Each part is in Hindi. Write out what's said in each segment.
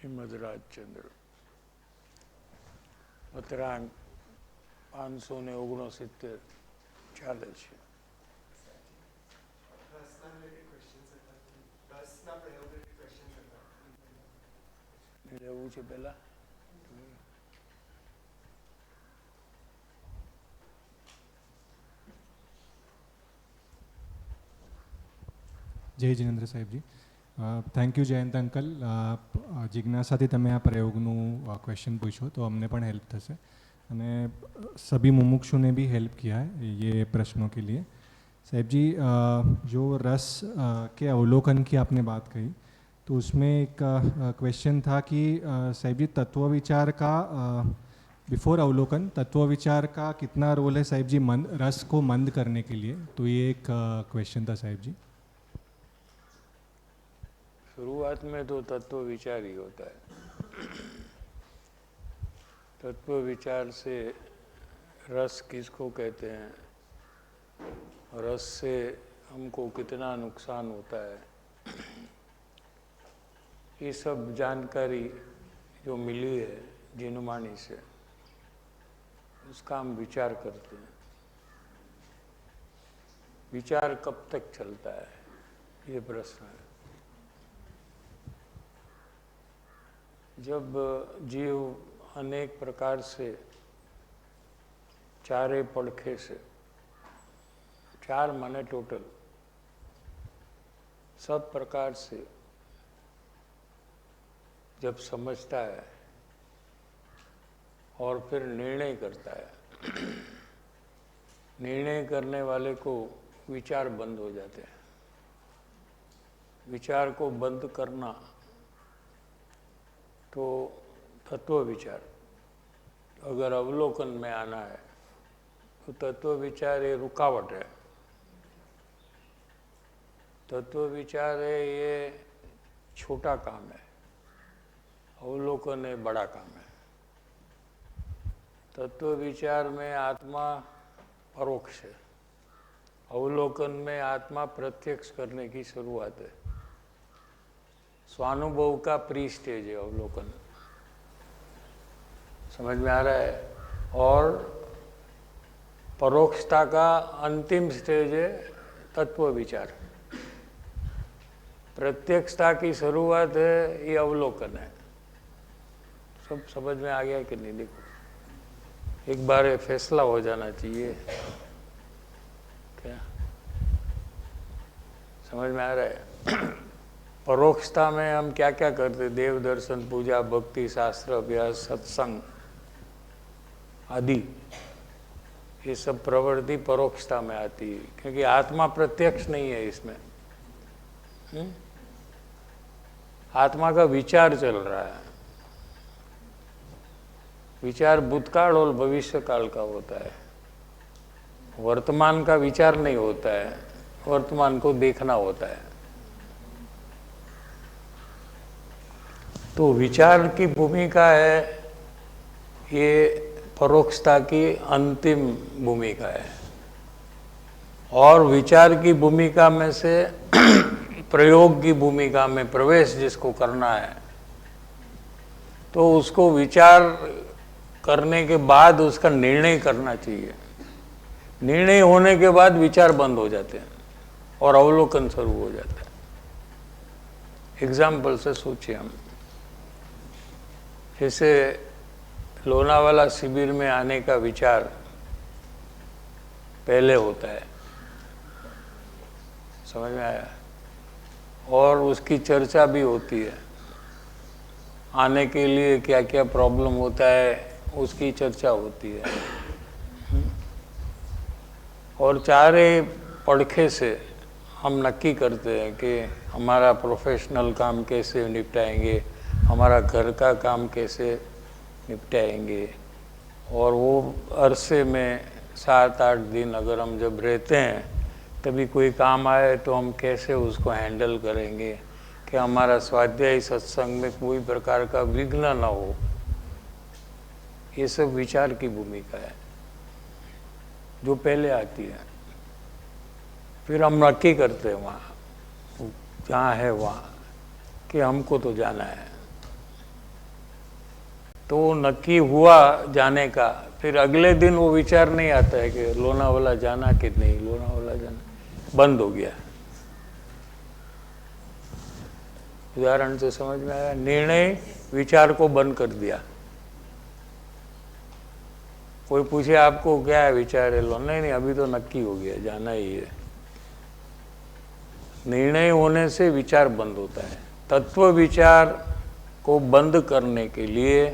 હિમદરાજ ચંદ્ર મતરાંક 569 ચાલે છે. લેવું છે પેલા. જય જિનેન્દ્ર સાહેબજી, થેન્ક યુ જયંત અંકલ. જિજ્ઞાસાથી તમે આ પ્રયોગનું ક્વેશ્चन પૂછો तो हमने પણ हेल्प થશે અને सभी मुमुक्षु ने भी हेल्प किया है ये प्रश्नों के लिए. साहब जी, जो रस के अवलोकन की आपने बात कही तो उसमें एक क्वेश्चन था कि साहब जी तत्व विचार का बिफोर अवलोकन तत्व विचार का कितना रोल है साहब जी रस को मंद करने के लिए, तो ये एक क्वेश्चन था साहब जी. शुरुआत में तो तत्व विचार ही होता है. तत्व विचार से रस किसको कहते हैं, रस से हमको कितना नुकसान होता है, ये सब जानकारी जो मिली है जिनमानी से, उसका हम विचार करते हैं. विचार कब तक चलता है, ये प्रश्न है. जब जीव अनेक प्रकार से चारे पड़खे से, 4 माने टोटल, सब प्रकार से जब समझता है और फिर निर्णय करता है, निर्णय करने वाले को विचार बंद हो जाते हैं. विचार को बंद करना तो तत्व विचार. अगर अवलोकन में आना है तो तत्व विचार ये रुकावट है. तत्व विचार है ये छोटा काम है, अवलोकन है बड़ा काम है. तत्व विचार में आत्मा परोक्ष है, अवलोकन में आत्मा प्रत्यक्ष करने की शुरुआत है. स्वानुभव का प्री स्टेज है अवलोकन, समझ में आ रहा है. और परोक्षता का अंतिम स्टेज है तत्व विचार. प्रत्यक्षता की शुरुआत है ये अवलोकन है. सब समझ में आ गया कि नहीं? देखो, एक बार ये फैसला हो जाना चाहिए. क्या समझ में आ रहा है? परोक्षता में हम क्या क्या करते, देव दर्शन, पूजा, भक्ति, शास्त्र अभ्यास, सत्संग आदि, ये सब प्रवृत्ति परोक्षता में आती है, क्योंकि आत्मा प्रत्यक्ष नहीं है इसमें. आत्मा का विचार चल रहा है. विचार भूतकाल और भविष्य काल का होता है, वर्तमान का विचार नहीं होता है, वर्तमान को देखना होता है. तो विचार की भूमिका है ये परोक्षता की अंतिम भूमिका है. और विचार की भूमिका में से प्रयोग की भूमिका में प्रवेश जिसको करना है, तो उसको विचार करने के बाद उसका निर्णय करना चाहिए. निर्णय होने के बाद विचार बंद हो जाते हैं और अवलोकन शुरू हो जाता है. एग्जाम्पल से सोचिए हम, जैसे लोनावाला शिविर में आने का विचार पहले होता है, समझ में आया, और उसकी चर्चा भी होती है. आने के लिए क्या क्या प्रॉब्लम होता है उसकी चर्चा होती है. और चारे पड़खे से हम नक्की करते हैं कि हमारा प्रोफेशनल काम कैसे निपटाएंगे, हमारा घर का काम कैसे निपटाएंगे. और वो अरसे में 7-8 दिन अगर हम जब रहते हैं, तभी कोई काम आए तो हम कैसे उसको हैंडल करेंगे कि हमारा स्वाध्याय सत्संग में कोई प्रकार का विघ्न ना हो. ये सब विचार की भूमिका है जो पहले आती है. फिर हम नक्की करते हैं वहाँ जहाँ है वहाँ कि हमको तो जाना है. तो नक्की हुआ जाने का, फिर अगले दिन वो विचार नहीं आता है कि लोनावाला जाना कि नहीं, लोनावाला जाना बंद हो गया। उदाहरण से समझ में आया? निर्णय विचार को बंद कर दिया। कोई पूछे आपको क्या है विचार है, लो नहीं अभी तो नक्की हो गया, जाना ही है। निर्णय होने से विचार बंद होता है। तत्व विचार को बंद करने के लिए,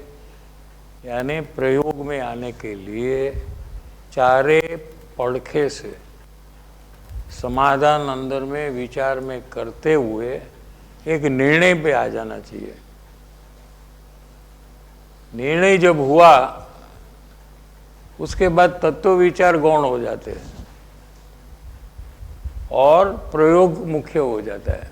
यानी प्रयोग में आने के लिए, चारे पड़खे से समाधान अंदर में विचार में करते हुए एक निर्णय पे आ जाना चाहिए। निर्णय जब हुआ उसके बाद तत्व विचार गौण हो जाते हैं और प्रयोग मुख्य हो जाता है।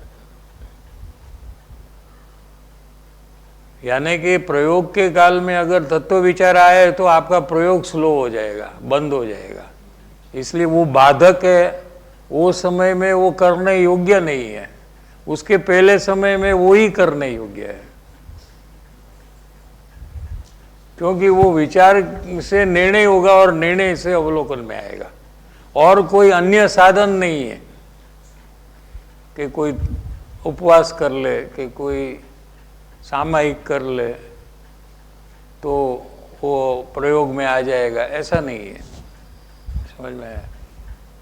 यानी कि प्रयोग के काल में अगर तत्व विचार आए तो आपका प्रयोग स्लो हो जाएगा, बंद हो जाएगा, इसलिए वो बाधक है। वो समय में वो करने योग्य नहीं है, उसके पहले समय में वो ही करने योग्य है, क्योंकि वो विचार से निर्णय होगा और निर्णय से अवलोकन में आएगा, और कोई अन्य साधन नहीं है कि कोई उपवास कर ले, कि कोई सामायिक कर ले तो वो प्रयोग में आ जाएगा, ऐसा नहीं है। समझ में आया?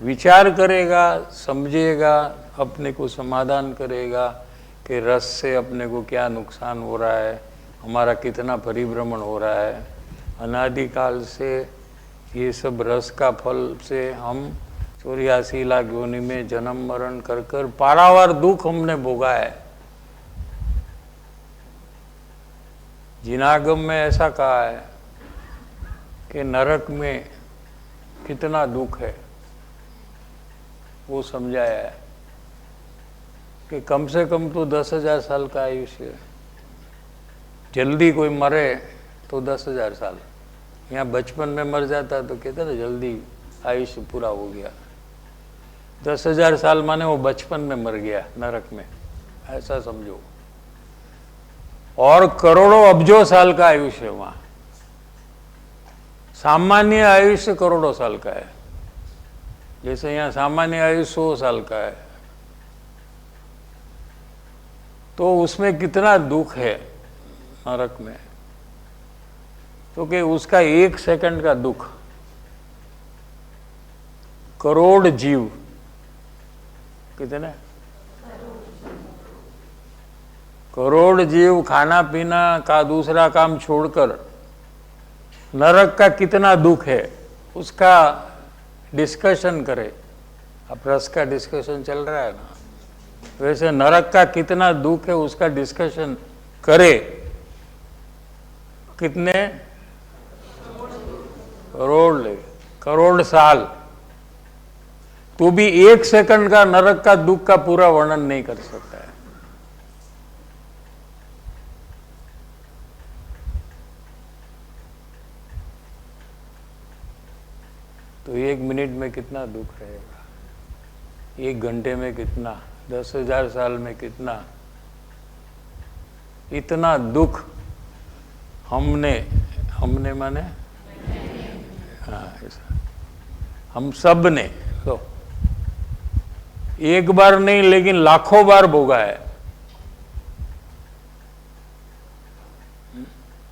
विचार करेगा, समझेगा, अपने को समाधान करेगा कि रस से अपने को क्या नुकसान हो रहा है, हमारा कितना परिभ्रमण हो रहा है। अनादिकाल से ये सब रस का फल से हम 84 लाख योनि में जन्म मरण कर कर पारावार दुख हमने भोगा है। जिनागम में ऐसा कहा है कि नरक में कितना दुख है, वो समझाया है कि कम से कम तो 10,000 साल का आयुष्य है। जल्दी कोई मरे तो 10,000 साल, यहाँ बचपन में मर जाता तो कहते ना जल्दी आयुष्य पूरा हो गया। 10,000 साल माने वो बचपन में मर गया नरक में, ऐसा समझो। और करोड़ों अब्जों साल का आयुष्य है वहां। सामान्य आयुष्य करोड़ों साल का है, जैसे यहाँ सामान्य आयुष्य 100 साल का है। तो उसमें कितना दुख है नरक में, तो कि उसका 1 सेकंड का दुख करोड़ जीव, कितने करोड़ जीव खाना पीना का दूसरा काम छोड़कर नरक का कितना दुख है उसका डिस्कशन करे। अब रस का डिस्कशन चल रहा है ना, वैसे नरक का कितना दुख है उसका डिस्कशन करे। कितने करोड़ साल, तो भी 1 सेकंड का नरक का दुख का पूरा वर्णन नहीं कर सकता है। तो 1 मिनट में कितना दुख रहेगा, 1 घंटे में कितना, 10,000 साल में कितना। इतना दुख हमने माने हाँ ऐसा हम सब ने तो एक बार नहीं लेकिन लाखों बार भोगा है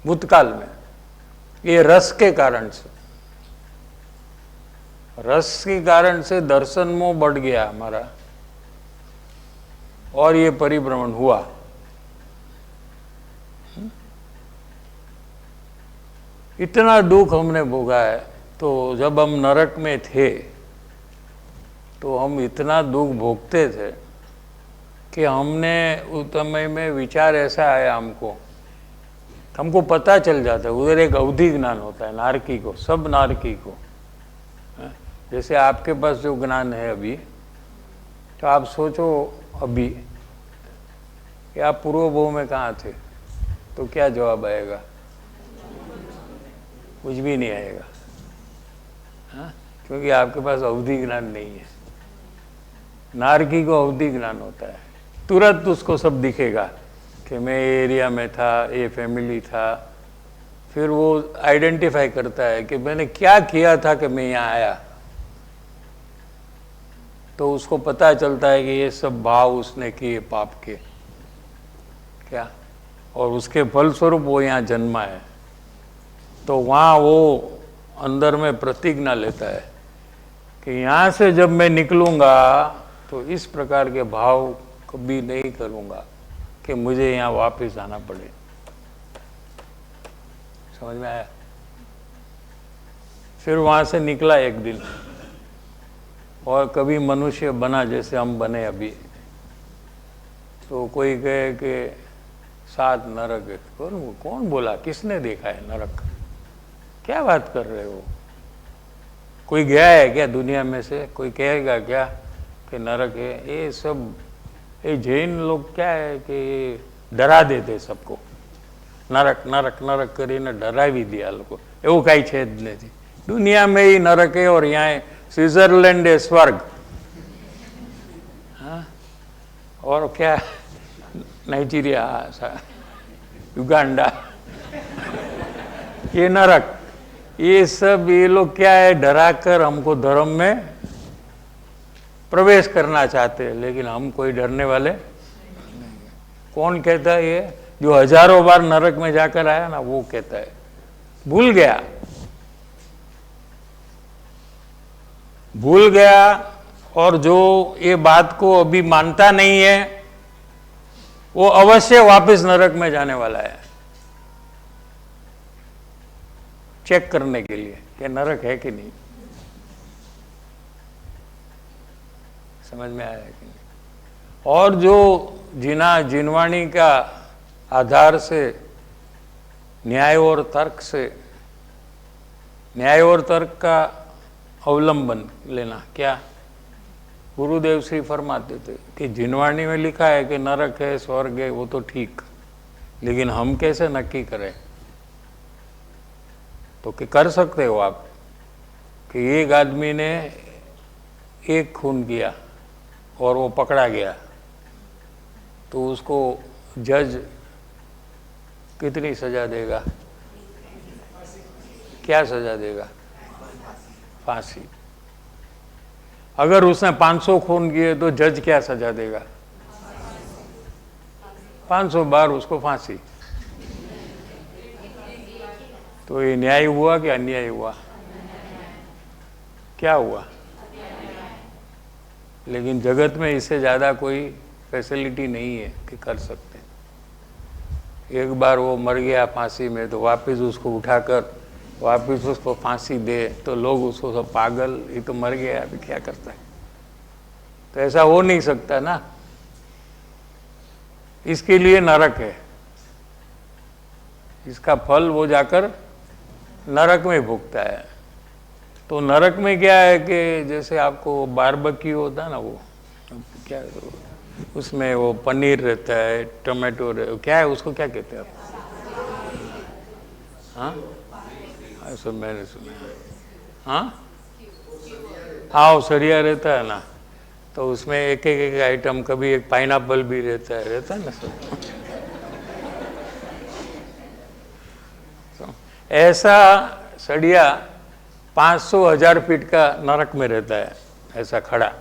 भूतकाल में। ये रस के कारण से, रस के कारण से दर्शन मोह बढ़ गया हमारा और ये परिभ्रमण हुआ। इतना दुख हमने भोगा है। तो जब हम नरक में थे तो हम इतना दुख भोगते थे कि हमने उस समय में विचार ऐसा आया हमको पता चल जाता है। उधर एक अवधि ज्ञान होता है नारकी को, सब नारकी को। जैसे आपके पास जो ज्ञान है अभी, तो आप सोचो अभी कि आप पूर्व भव में कहाँ थे, तो क्या जवाब आएगा? कुछ भी नहीं आएगा। हाँ? क्योंकि आपके पास अवधि ज्ञान नहीं है। नारकी को अवधि ज्ञान होता है, तुरंत उसको सब दिखेगा कि मैं एरिया में था, ये फैमिली था, फिर वो आइडेंटिफाई करता है कि मैंने क्या किया था कि मैं यहाँ आया, तो उसको पता चलता है कि ये सब भाव उसने किए पाप के, क्या, और उसके फलस्वरूप वो यहाँ जन्मा है। तो वहाँ वो अंदर में प्रतिज्ञा लेता है कि यहाँ से जब मैं निकलूँगा तो इस प्रकार के भाव कभी नहीं करूँगा कि मुझे यहाँ वापस आना पड़े। समझ में आया? फिर वहाँ से निकला एक दिन और कभी मनुष्य बना जैसे हम बने अभी। तो कोई कहे कि 7 नरक है। कौन बोला? किसने देखा है नरक? क्या बात कर रहे हो? कोई गया है क्या दुनिया में से? कोई कहेगा क्या कि नरक है? ये सब ये जैन लोग क्या है कि डरा देते सबको, नरक नरक नरक કરીને डराવી दिया લોકો। એવું કાંઈ છે જ નથી। दुनिया में ही नरक है और यहाँ स्विट्जरलैंड है स्वर्ग। हाँ, और क्या नाइजीरिया, युगांडा, ये नरक, ये सब ये लोग क्या है डराकर हमको धर्म में प्रवेश करना चाहते हैं, लेकिन हम कोई डरने वाले नहीं। कौन कहता है ये? जो हजारों बार नरक में जाकर आया ना वो कहता है। भूल गया, भूल गया, और जो ये बात को अभी मानता नहीं है वो अवश्य वापस नरक में जाने वाला है, चेक करने के लिए कि नरक है कि नहीं। समझ में आया कि नहीं? और जो जिनवाणी का आधार से न्याय और तर्क से, न्याय और तर्क का अवलंबन लेना, क्या गुरुदेव श्री फरमाते थे कि जिनवाणी में लिखा है कि नरक है स्वर्ग है, वो तो ठीक, लेकिन हम कैसे नक्की करें? तो कि कर सकते हो आप कि एक आदमी ने एक खून किया और वो पकड़ा गया, तो उसको जज कितनी सजा देगा? क्या सजा देगा? फांसी। अगर उसने 500 खून किए तो जज क्या सजा देगा? 500 बार उसको फांसी। तो ये न्याय हुआ कि अन्याय हुआ? क्या हुआ? लेकिन जगत में इससे ज़्यादा कोई फैसिलिटी नहीं है कि कर सकते। एक बार वो मर गया फांसी में, तो वापस उसको उठाकर वापस उसको फांसी दे तो लोग उसको सब पागल, ये तो मर गया अभी क्या करता है। तो ऐसा हो नहीं सकता ना, इसके लिए नरक है। इसका फल वो जाकर नरक में भुगता है। तो नरक में क्या है कि जैसे आपको बारबेक्यू होता है ना, वो क्या उसमें वो पनीर रहता है, टमाटो क्या है उसको क्या कहते हैं आप? हाँ, ऐसा मैंने सुना है। हाँ हाँ, वो सरिया रहता है ना, तो उसमें एक एक आइटम, कभी एक पाइनएप्पल भी रहता है ना सब। तो ऐसा सड़िया 500,000 फीट का नरक में रहता है, ऐसा खड़ा।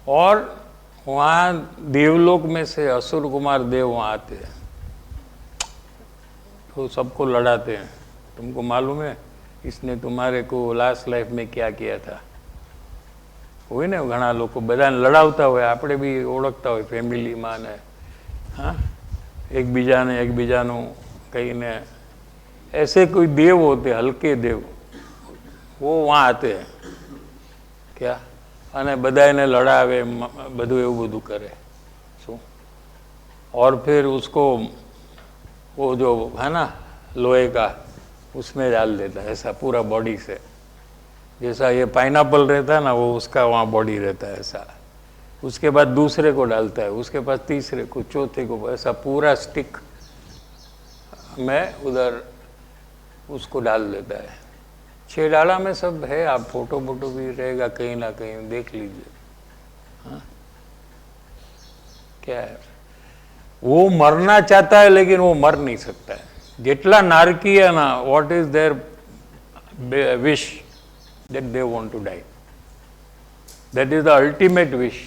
और वहाँ देवलोक में से असुर कुमार देव वहाँ आते हैं, तो सबको लड़ाते हैं। तुमको मालूम है इसने तुम्हारे को लास्ट लाइफ में क्या किया था? હોય ને ઘણા લોકો બધાને લડાવતા હોય, આપણે બી ઓળખતા હોય ફેમિલીમાં ને, हाँ, એકબીજાનું કહીને ऐसे कोई देव होते, हल्के देव, वो वहाँ आते हैं क्या, અને બધાને લડાવે, બધું એવું બધું કરે શું। और फिर उसको वो जो है ना लोहे का, उसमें डाल देता है ऐसा पूरा बॉडी से, जैसा ये पाइनएप्पल रहता है ना, वो उसका वहाँ बॉडी रहता है ऐसा। उसके बाद दूसरे को डालता है, उसके बाद तीसरे को, चौथे को, ऐसा पूरा स्टिक में उधर उसको डाल देता है। 6 डाला में सब है, आप फोटो भी रहेगा कहीं ना कहीं, देख लीजिए। हाँ, क्या है वो मरना चाहता है लेकिन वो मर नहीं सकता है. જેટલા નારકી है ना, what is their wish that they want to die. That is the ultimate wish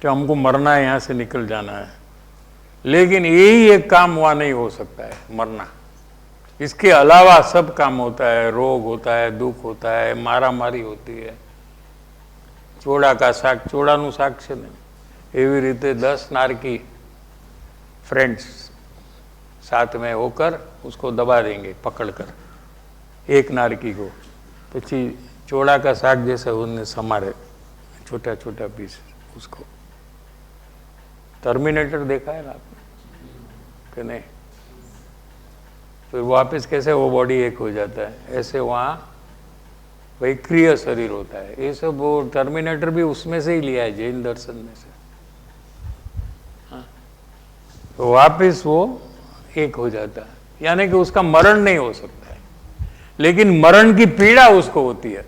कि हमको मरना है, यहाँ से निकल जाना है. लेकिन यही एक काम वहाँ नहीं हो सकता है, मरना. इसके अलावा सब काम होता है. रोग होता है, दुख होता है, मारा मारी होती है. ચોળા કા શાક, ચોળાનું શાક છે ને એવી રીતે 10 नारकी फ्रेंड्स साथ में होकर उसको दबा देंगे पकड़ कर एक नारकी को. પછી ચોળા का साग जैसे उनने समारे छोटा छोटा पीस उसको. टर्मिनेटर देखा है ना आपने कि नहीं? फिर वापस कैसे वो बॉडी एक हो जाता है, ऐसे वहाँ वैक्रिय शरीर होता है. ये सब वो टर्मिनेटर भी उसमें से ही लिया है, जैन दर्शन में से. हाँ, तो वापस वो एक हो जाता है. यानी कि उसका मरण नहीं हो सकता है, लेकिन मरण की पीड़ा उसको होती है.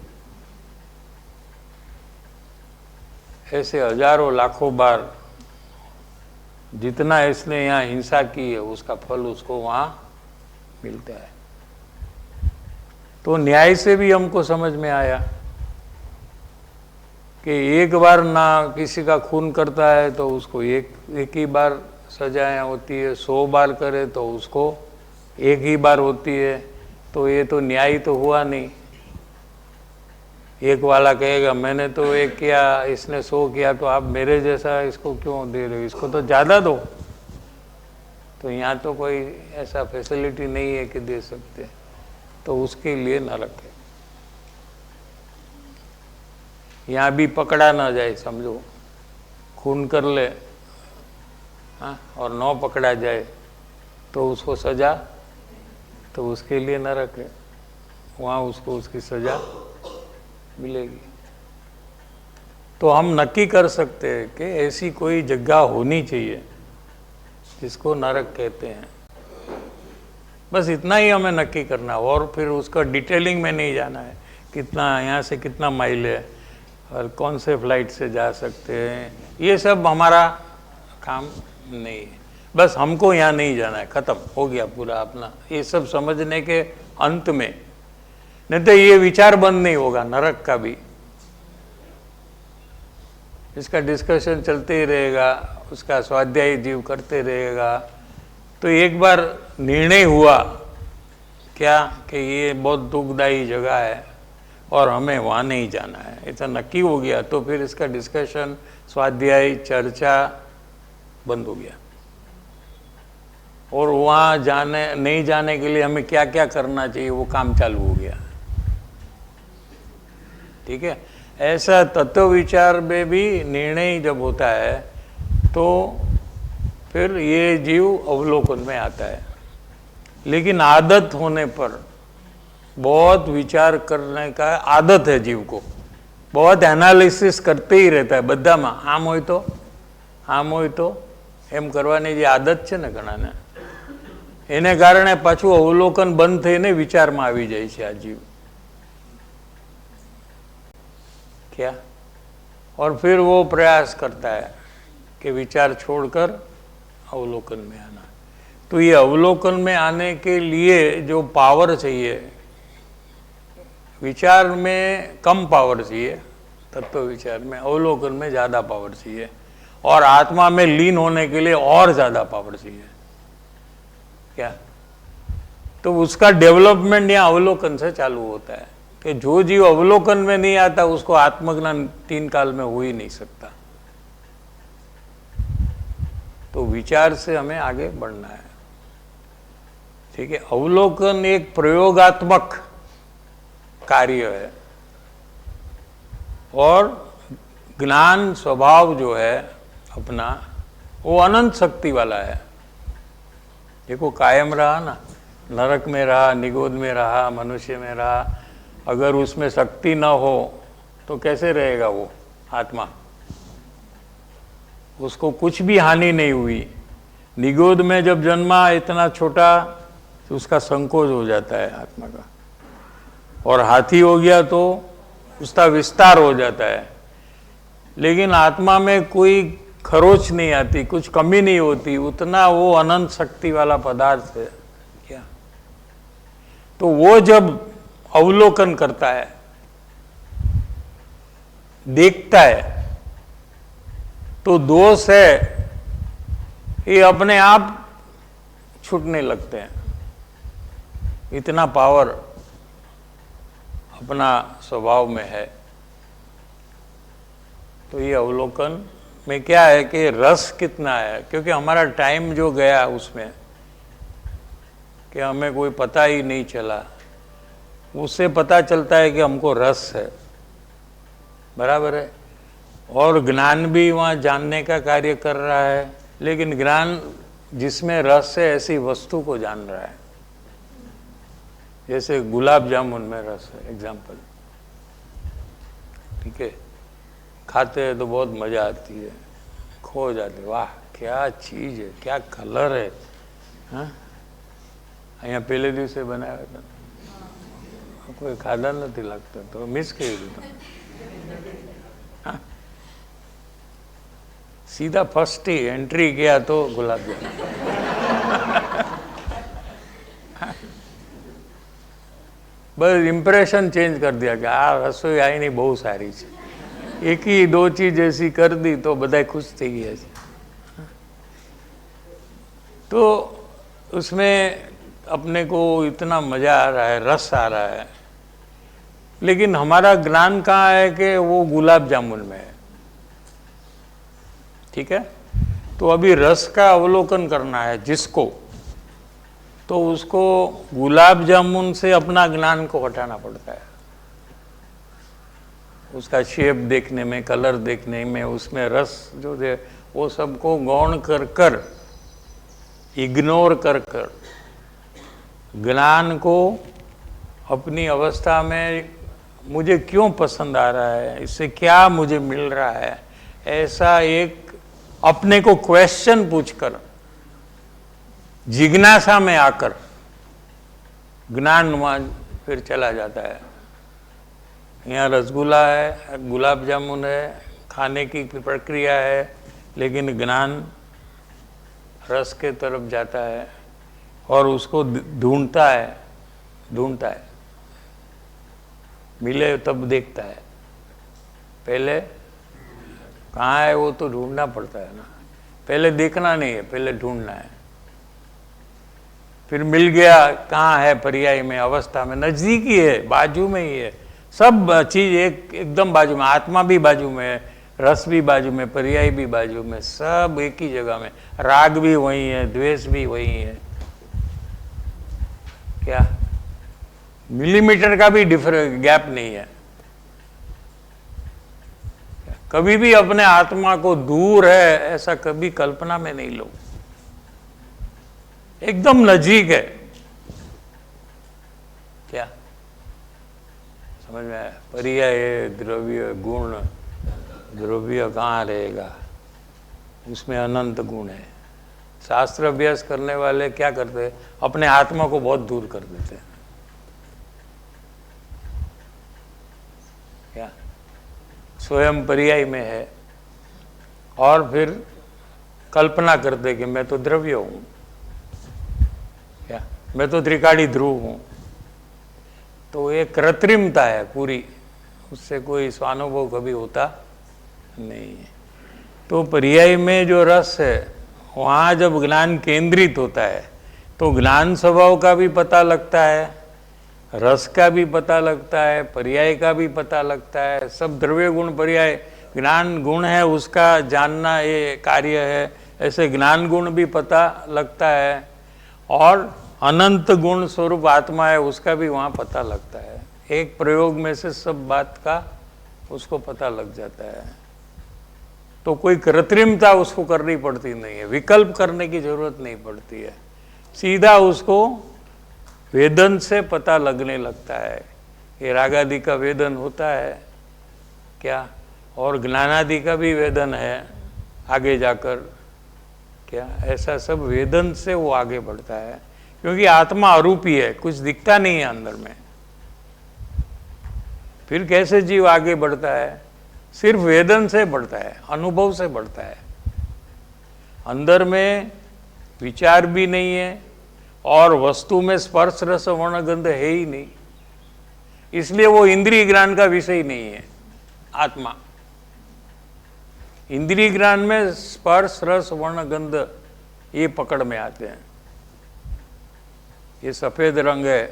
ऐसे हजारों लाखों बार जितना इसने यहाँ हिंसा की है उसका फल उसको वहाँ मिलता है. तो न्याय से भी हमको समझ में आया कि एक बार ना किसी का खून करता है तो उसको एक ही बार सजाएं होती है, 100 बार करे तो उसको एक ही बार होती है. तो ये तो न्याय तो हुआ नहीं. एक वाला कहेगा मैंने तो एक किया, इसने 100 किया, तो आप मेरे जैसा इसको क्यों दे रहे हो, इसको तो ज़्यादा दो. तो यहाँ तो कोई ऐसा फैसिलिटी नहीं है कि दे सकते, तो उसके लिए नरक है. यहाँ भी पकड़ा ना जाए, समझो खून कर ले, हाँ, और 9 पकड़ा जाए तो उसको सजा, तो उसके लिए नरक है. वहाँ उसको उसकी सजा मिलेगी. तो हम नक्की कर सकते हैं कि ऐसी कोई जगह होनी चाहिए जिसको नरक कहते हैं. बस इतना ही हमें नक्की करना, और फिर उसका डिटेलिंग में नहीं जाना है. कितना यहाँ से कितना माइल है और कौन से फ्लाइट से जा सकते हैं, ये सब हमारा काम नहीं है. बस हमको यहाँ नहीं जाना है, ख़त्म हो गया पूरा अपना. ये सब समझने के अंत में, नहीं तो ये विचार बंद नहीं होगा नरक का भी. इसका डिस्कशन चलते ही रहेगा, उसका स्वाध्याय जीव करते रहेगा. तो एक बार निर्णय हुआ क्या कि ये बहुत दुखदायी जगह है और हमें वहाँ नहीं जाना है, ऐसा नक्की हो गया, तो फिर इसका डिस्कशन, स्वाध्याय, चर्चा बंद हो गया. और वहाँ नहीं जाने के लिए हमें क्या क्या करना चाहिए वो काम चालू हो गया. ठीक है. ऐसा तत्व विचार में भी निर्णय जब होता है तो फिर ये जीव अवलोकन में आता है. लेकिन आदत होने पर, बहुत विचार करने का आदत है जीव को, बहुत एनालिसिस करते ही रहता है બધામાં. આમ હોય તો એમ કરવાની જે આદત છે ને ઘણાને, એને કારણે પાછું અવલોકન બંધ થઈને વિચારમાં આવી જાય છે આ જીવ. क्या? और फिर वो प्रयास करता है कि विचार छोड़कर अवलोकन में आना. तो ये अवलोकन में आने के लिए जो पावर चाहिए, विचार में कम पावर चाहिए, तत्व विचार में, अवलोकन में ज़्यादा पावर चाहिए, और आत्मा में लीन होने के लिए और ज़्यादा पावर चाहिए. क्या? तो उसका डेवलपमेंट यहाँ अवलोकन से चालू होता है कि जो जीव अवलोकन में नहीं आता उसको आत्मज्ञान 3 काल में हो ही नहीं सकता. तो विचार से हमें आगे बढ़ना है. ठीक है. अवलोकन एक प्रयोगात्मक कार्य है, और ज्ञान स्वभाव जो है अपना, वो अनंत शक्ति वाला है. देखो कायम रहा ना, नरक में रहा, निगोद में रहा, मनुष्य में रहा, अगर उसमें शक्ति न हो तो कैसे रहेगा वो आत्मा? उसको कुछ भी हानि नहीं हुई. निगोद में जब जन्मा इतना छोटा, तो उसका संकोच हो जाता है आत्मा का, और हाथी हो गया तो उसका विस्तार हो जाता है. लेकिन आत्मा में कोई खरोच नहीं आती, कुछ कमी नहीं होती, उतना वो अनंत शक्ति वाला पदार्थ है क्या। तो वो जब अवलोकन करता है, देखता है, तो दोष है ये अपने आप छूटने लगते हैं। इतना पावर अपना स्वभाव में है। तो ये अवलोकन में क्या है कि रस कितना है, क्योंकि हमारा टाइम जो गया उसमें कि हमें कोई पता ही नहीं चला, उससे पता चलता है कि हमको रस है। बराबर है। और ज्ञान भी वहाँ जानने का कार्य कर रहा है, लेकिन ज्ञान जिसमें रस है ऐसी वस्तु को जान रहा है। जैसे गुलाब जामुन में रस है, एग्जाम्पल, ठीक है। खाते हैं तो बहुत मजा आती है, खो जाते, वाह क्या चीज है, क्या कलर है। हाँ, અહીંયા પહેલે દિવસે બનાવ્યા હતા, કોઈ ખાધા નથી લાગતા, તો મિસ કરી દીધું। हाँ? सीधा फर्स्ट ही एंट्री किया तो गुलाब जामुन। बस इम्प्रेशन चेंज कर दिया कि आ रसोई आई नहीं बहुत सारी है, एक ही दो चीज ऐसी कर दी तो બધા खुश થઈ ગયા છે। तो उसमें अपने को इतना मजा आ रहा है, रस आ रहा है, लेकिन हमारा ज्ञान कहाँ है कि वो गुलाब जामुन में है। ठीक है। तो अभी रस का अवलोकन करना है जिसको, तो उसको गुलाब जामुन से अपना ज्ञान को हटाना पड़ता है। उसका शेप देखने में, कलर देखने में, उसमें रस जो है वो सबको गौण कर कर, इग्नोर कर कर, ज्ञान को अपनी अवस्था में मुझे क्यों पसंद आ रहा है, इससे क्या मुझे मिल रहा है, ऐसा एक अपने को क्वेश्चन पूछकर, जिज्ञासा में आकर ज्ञान वहाँ फिर चला जाता है। यहाँ रसगुल्ला है, गुलाब जामुन है, खाने की प्रक्रिया है, लेकिन ज्ञान रस के तरफ जाता है और उसको ढूंढता है, मिले तब देखता है। पहले कहाँ है वो तो ढूंढना पड़ता है ना, पहले देखना नहीं है, पहले ढूंढना है। फिर मिल गया, कहाँ है, पर्याय में, अवस्था में, नजदीक ही है, बाजू में ही है, सब चीज एकदम बाजू में, आत्मा भी बाजू में है, रस भी बाजू में, पर्याय भी बाजू में, सब एक ही जगह में, राग भी वही है, द्वेष भी वही है। क्या मिलीमीटर का भी गैप नहीं है। कभी भी अपने आत्मा को दूर है ऐसा कभी कल्पना में नहीं लो, एकदम नजीक है। क्या समझ में आया? पर्याय, द्रव्य, गुण, द्रव्य कहाँ रहेगा, उसमें अनंत गुण है। शास्त्र अभ्यास करने वाले क्या करते हैं, अपने आत्मा को बहुत दूर कर देते हैं। क्या स्वयं पर्याय में है और फिर कल्पना करते कि मैं तो द्रव्य हूं, क्या मैं तो त्रिकाली ध्रुव हूं। तो ये कृत्रिमता है पूरी, उससे कोई स्वानुभव कभी होता नहीं है। तो पर्याय में जो रस है, वहाँ जब ज्ञान केंद्रित होता है तो ज्ञान स्वभाव का भी पता लगता है, रस का भी पता लगता है, पर्याय का भी पता लगता है। सब द्रव्य गुण पर्याय, ज्ञान गुण है उसका जानना ये कार्य है, ऐसे ज्ञान गुण भी पता लगता है, और अनंत गुण स्वरूप आत्मा है उसका भी वहाँ पता लगता है। एक प्रयोग में से सब बात का उसको पता लग जाता है। तो कोई कृत्रिमता उसको करनी पड़ती नहीं है, विकल्प करने की जरूरत नहीं पड़ती है, सीधा उसको वेदन से पता लगने लगता है। ये रागादि का वेदन होता है क्या, और ज्ञानादि का भी वेदन है आगे जाकर, क्या ऐसा सब वेदन से वो आगे बढ़ता है, क्योंकि आत्मा अरूपी है, कुछ दिखता नहीं है अंदर में। फिर कैसे जीव आगे बढ़ता है, सिर्फ वेदन से बढ़ता है, अनुभव से बढ़ता है। अंदर में विचार भी नहीं है और वस्तु में स्पर्श रस वर्ण गंध है ही नहीं, इसलिए वो इंद्रिय ज्ञान का विषय नहीं है। आत्मा इंद्रिय ज्ञान में स्पर्श रस वर्ण गंध ये पकड़ में आते हैं। ये सफेद रंग है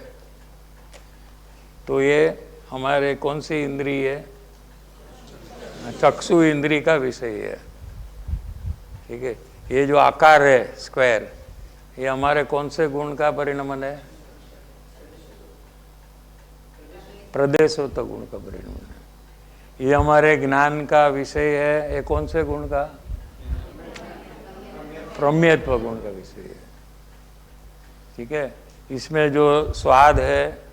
तो ये हमारे कौन सी इंद्रिय है? चक्षु इंद्रिय का विषय है। ठीक है, ये जो आकार है स्क्वायर, ये हमारे कौन से गुण का परिणमन है? प्रदेशोत्तर गुण का परिणमन है। ये हमारे ज्ञान का विषय है, ये कौन से गुण का? प्रमेयत्व गुण का विषय है। ठीक है, इसमें जो स्वाद है,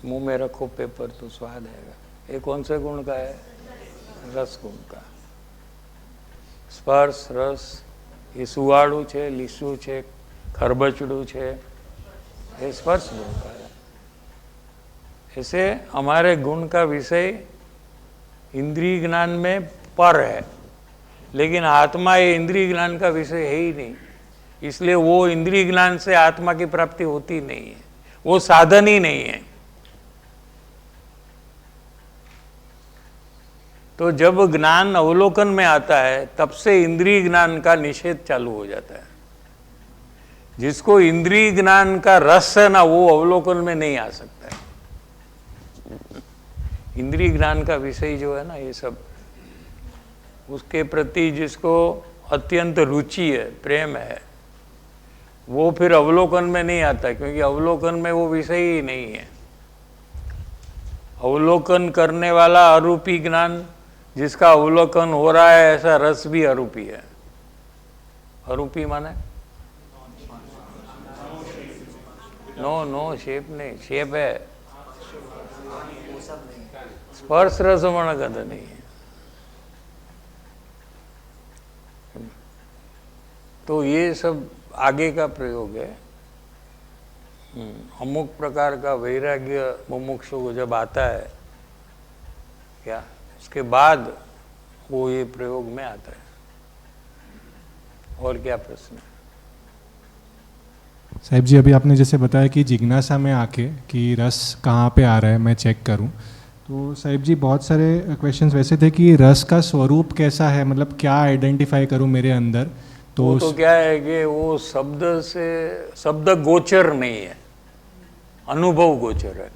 मुंह में रखो पेपर तो स्वाद आएगा, ये कौन से गुण का है? रस गुण का। स्पर्श रस, ये सुवाड़ू है, લીસું છે, खरबचड़ू है, ये स्पर्श गुण का है। ऐसे हमारे गुण का विषय इंद्रिय ज्ञान में पर है, लेकिन आत्मा ये इंद्रिय ज्ञान का विषय है ही नहीं, इसलिए वो इंद्रिय ज्ञान से आत्मा की प्राप्ति होती नहीं है, वो साधन ही नहीं है। तो जब ज्ञान अवलोकन में आता है तब से इंद्रिय ज्ञान का निषेध चालू हो जाता है। जिसको इंद्रिय ज्ञान का रस है ना, वो अवलोकन में नहीं आ सकता है। इंद्रिय ज्ञान का विषय जो है ना, ये सब उसके प्रति जिसको अत्यंत रुचि है, प्रेम है, वो फिर अवलोकन में नहीं आता, क्योंकि अवलोकन में वो विषय ही नहीं है। अवलोकन करने वाला अरूपी ज्ञान, जिसका अवलोकन हो रहा है, ऐसा रस भी अरूपी है। अरूपी माने नो शेप नहीं, शेप है, स्पर्श रस वर्ण गंध नहीं है। तो ये सब आगे का प्रयोग है। अमुक प्रकार का वैराग्य मुमुक्षु को जब आता है क्या, उसके बाद वो ये प्रयोग में आता है। और क्या प्रश्न है? साहिब जी, अभी आपने जैसे बताया कि जिज्ञासा में आके कि रस कहाँ पे आ रहा है मैं चेक करूं, तो साहिब जी बहुत सारे क्वेश्चंस वैसे थे कि रस का स्वरूप कैसा है, मतलब क्या आइडेंटिफाई करूं मेरे अंदर। तो क्या है कि वो शब्द से, शब्द गोचर नहीं है, अनुभव गोचर है।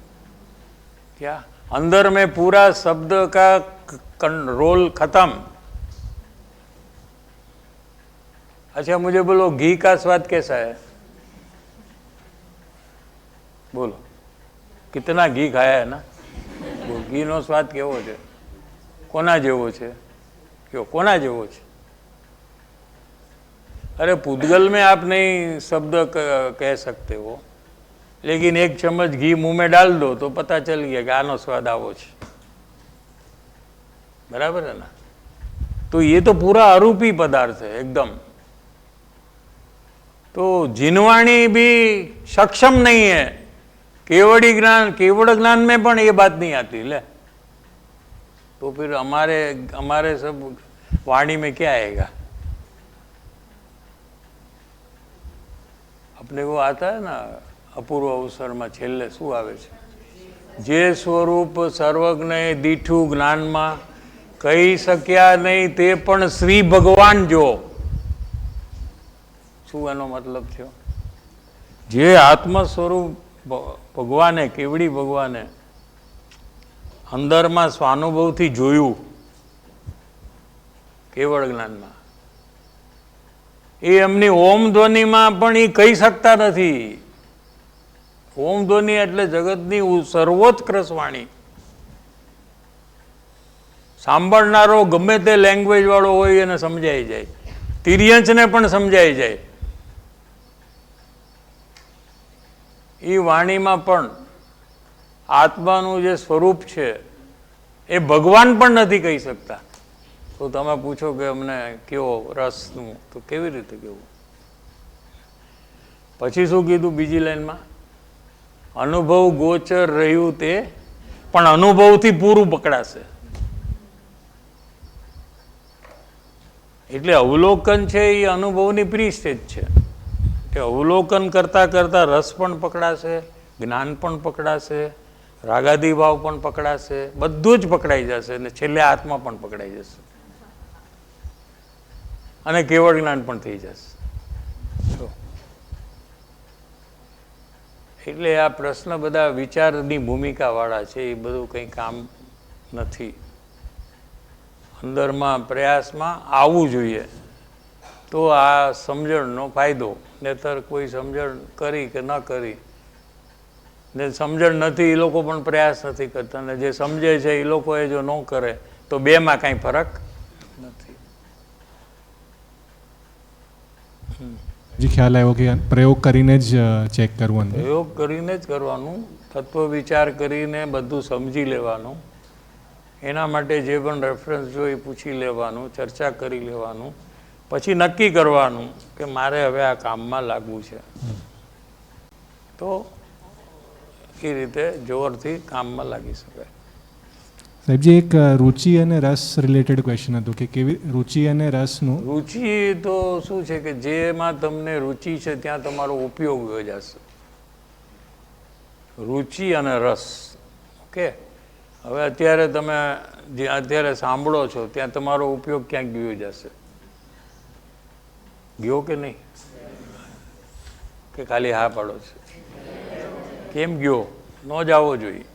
क्या अंदर में पूरा शब्द का रोल खत्म। अच्छा मुझे बोलो, घी का स्वाद कैसा है? बोलो, कितना घी खाया है ना? वो घी नो स्वाद केवो है? कोना जेवो है? क्यों कोना जेवो है? अरे पूतगल में आप नहीं शब्द कह सकते हो, लेकिन एक चम्मच घी मुंह में डाल दो तो पता चल गया कि आनो स्वाद आवो छे। बराबर है ना? तो ये तो पूरा अरूपी पदार्थ है एकदम। तो जिनवाणी भी सक्षम नहीं है। केवड़ ज्ञान में पण ये बात नहीं आती ले, तो फिर हमारे सब वाणी में क्या आएगा? अपने को आता है ना अपूर्व अवसर में छेल्ले शू आवे छे? जे स्वरूप सर्वज्ञ दीठू ज्ञान में कही सक्या नहीं ते पण श्री भगवान जो। शू एनो मतलब थयो? जे आत्म स्वरूप भगवाने, केवड़ी भगवाने अंदर में स्वानुभव थी जोयू केवड़ ज्ञान में, ये एमनी ओम ध्वनि में पण ये कही सकता नहीं। ओम ध्वनि एटले जगतनी सर्वोत्कृष्ट वाणी। सांभळनारो गमे ते लैंग्वेज वाळो होय एने समजाई जाए, तिर्यंच ने पण समजाई जाए। ई वाणी में पण आत्मानुं जे स्वरूप छे ए भगवान पण नहीं कही सकता। तो तमे पूछो कि अमने केवो रसनुं, तो केवी रीते केवुं? पछी शुं कीधुं बीजी लाइन में? अनुभव गोचर रह्युं ते पण अनुभव थी पूरुं पकड़ाशे। એટલે અવલોકન છે એ અનુભવની પ્રી સ્ટેજ છે કે અવલોકન કરતાં કરતાં રસ પણ પકડાશે, જ્ઞાન પણ પકડાશે, રાગાદી ભાવ પણ પકડાશે, બધું જ પકડાઈ જશે અને છેલ્લે આત્મા પણ પકડાઈ જશે અને કેવળ જ્ઞાન પણ થઈ જશે. એટલે આ પ્રશ્ન બધા વિચારની ભૂમિકાવાળા છે, એ બધું કંઈ કામ નથી. અંદરમાં પ્રયાસમાં આવવું જોઈએ તો આ સમજણનો ફાયદો, નહીંતર કોઈ સમજણ કરી કે ન કરી ને સમજણ નથી એ લોકો પણ પ્રયાસ નથી કરતા, ને જે સમજે છે એ લોકોએ જો ન કરે તો બેમાં કાંઈ ફરક નથી. જે ખ્યાલ આવ્યો કે પ્રયોગ કરીને જ ચેક કરવું, પ્રયોગ કરીને જ કરવાનું, તત્વ વિચાર કરીને બધું સમજી લેવાનું, એના માટે જે પણ રેફરન્સ જોઈએ પૂછી લેવાનું, ચર્ચા કરી લેવાનું, પછી નક્કી કરવાનું કે મારે હવે આ કામમાં લાગવું છે. તો એ રીતે જોરથી કામમાં લાગી શકાય. સાહેબજી, એક રુચિ અને રસ રિલેટેડ ક્વેશ્ચન હતું કે કેવી રુચિ અને રસનું. રુચિ તો શું છે કે જેમાં તમને રુચિ છે ત્યાં તમારો ઉપયોગ યોજાશે. રુચિ અને રસ. ઓકે, હવે અત્યારે તમે જે અત્યારે સાંભળો છો ત્યાં તમારો ઉપયોગ ક્યાંક ગયો જશે, ગયો કે નહીં? કે ખાલી હા પાડો છે? કેમ ગયો? ન જવો જોઈએ,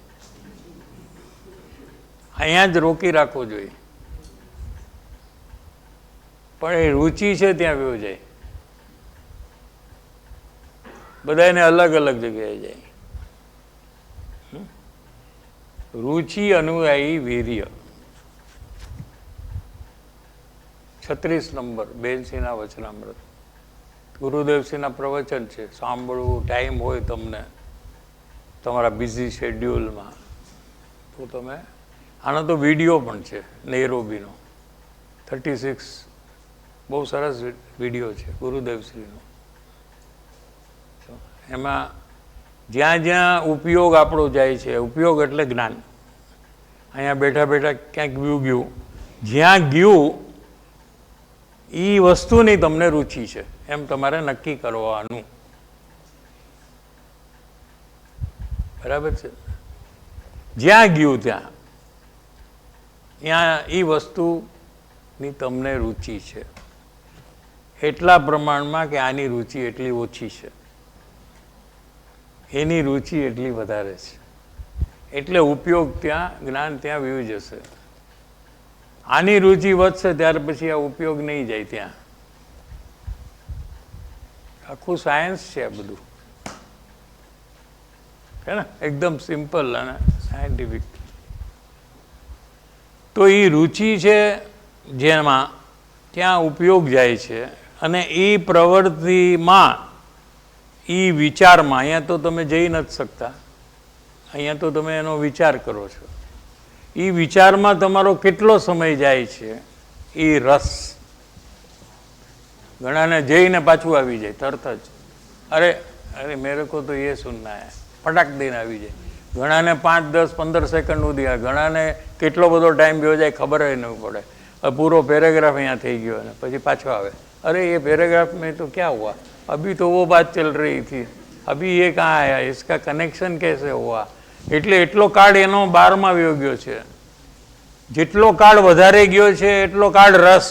અહીંયા જ રોકી રાખવો જોઈએ. પણ એ રુચિ છે ત્યાં વયો જાય, બધાને અલગ અલગ જગ્યાએ જાય. રુચિ અનુયાયી વીર્ય, 36 નંબર બેનસિંહના વચનામૃત. ગુરુદેવસિંહના પ્રવચન છે, સાંભળવું ટાઈમ હોય તમને તમારા બિઝી શેડ્યુલમાં તો તમે, આનો તો વિડીયો પણ છે નૈરોબીનો, 36 બહુ સરસ વિડીયો છે ગુરુદેવશ્રીનો. એમાં જ્યાં જ્યાં ઉપયોગ આપણો જાય છે, ઉપયોગ એટલે જ્ઞાન, અહીંયા બેઠા બેઠા ક્યાંક ગયું, જ્યાં ગયું એ વસ્તુની તમને રુચિ છે એમ તમારે નક્કી કરવાનું. બરાબર છે? જ્યાં ગયું ત્યાં એ વસ્તુની તમને રુચિ છે, એટલા પ્રમાણમાં કે આની રુચિ એટલી ઓછી છે, એની રુચિ એટલી વધારે છે, એટલે ઉપયોગ ત્યાં, જ્ઞાન ત્યાં વયું જશે. આની રુચિ વધશે ત્યાર પછી આ ઉપયોગ નહીં જાય ત્યાં. આખું સાયન્સ છે આ બધું, છે ને, એકદમ સિમ્પલ અને સાયન્ટિફિક. તો એ રુચિ છે જેમાં ત્યાં ઉપયોગ જાય છે, અને એ પ્રવૃત્તિમાં, એ વિચારમાં, અહીંયા તો તમે જઈ નથી શકતા, અહીંયા તો તમે એનો વિચાર કરો છો. એ વિચારમાં તમારો કેટલો સમય જાય છે, એ રસ. ઘણાને જઈને પાછું આવી જાય તરત જ, અરે અરે મેરે કો તો એ સુનના હે, ફટાક દઈને આવી જાય. ઘણાને 5, 10, 15 સેકન્ડ સુધી આવે, ઘણાને કેટલો બધો ટાઈમ ગયો જાય ખબર જ નહીં પડે. પૂરો પેરેગ્રાફ અહીંયા થઈ ગયો અને પછી પાછો આવે, અરે ये पैराग्राफ में तो क्या हुआ, अभी तो वो बात चल रही थी, अभी ये कहाँ आया, इसका कनेक्शन कैसे हुआ. એટલે એટલો કાળ એનો 12માં વયો ગયો છે. જેટલો કાળ વધારે ગયો છે એટલો કાળ રસ,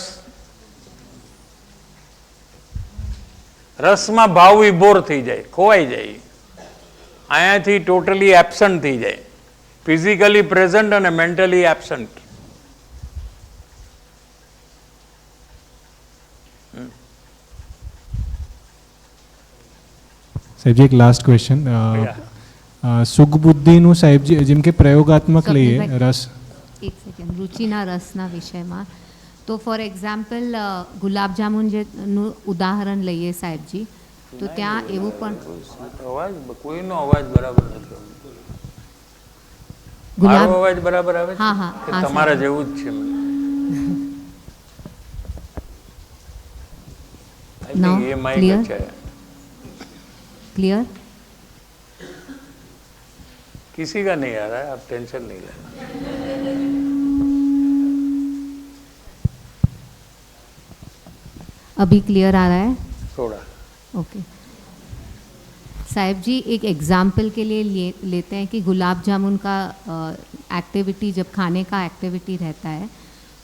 રસમાં ભાવ વિભોર થઈ જાય, ખોવાઈ જાય, અહીંયાથી ટોટલી એબસન્ટ થઈ જાય, ફિઝિકલી પ્રેઝન્ટ અને મેન્ટલી એબસન્ટ. સાહેબજી, એક લાસ્ટ ક્વેશ્ચન. સુખ બુદ્ધિનું સાહેબજી જેમ કે પ્રયોગાત્મક લઈએ રસ. એક સેકન્ડ, રુચિના રસના વિષયમાં તો ફોર એક્ઝામ્પલ ગુલાબજામુન જેનું ઉદાહરણ લઈએ સાહેબજી, તો ત્યાં એવું પણ અવાજ, કોઈનો અવાજ બરાબર નથી. મારો અવાજ બરાબર આવે છે? હા હા, તમારા જેવું જ છે. ये माइक अच्छा है, क्लियर? किसी का नहीं आ रहा है, आप टेंशन नहीं लेना. अभी क्लियर आ रहा है? थोड़ा। ओके साहिब जी, एक एग्जाम्पल के लिए लेते हैं कि गुलाब जामुन का एक्टिविटी, जब खाने का एक्टिविटी रहता है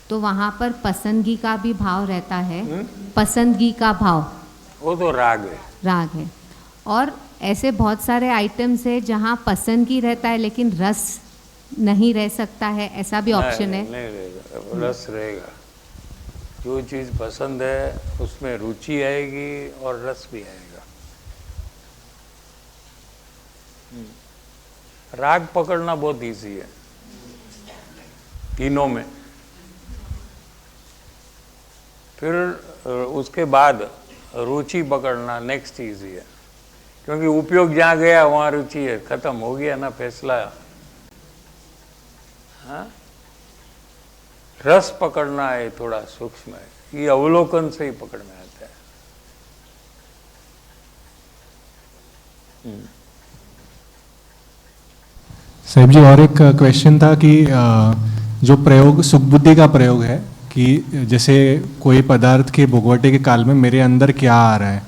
तो वहाँ पर पसंदगी का भी भाव रहता है। पसंदगी का भाव, वो तो राग है। राग है। और ऐसे बहुत सारे आइटम्स है जहाँ पसंदगी रहता है लेकिन रस नहीं रह सकता है, ऐसा भी ऑप्शन है? नहीं रहेगा, रस रहेगा। जो चीज़ पसंद है उसमें रुचि आएगी और रस भी आएगा। राग पकड़ना बहुत इजी है तीनों में। फिर उसके बाद रुचि पकड़ना नेक्स्ट इजी है, क्योंकि उपयोग जहाँ गया वहाँ रुचि है, खत्म हो गया ना फैसला। हाँ, रस पकड़ना है थोड़ा सूक्ष्म है, ये अवलोकन से ही पकड़ में आता है। साहिब जी, और एक क्वेश्चन था कि जो प्रयोग सुखबुद्धि का प्रयोग है कि जैसे कोई पदार्थ के भोगवटे के काल में मेरे अंदर क्या आ रहा है,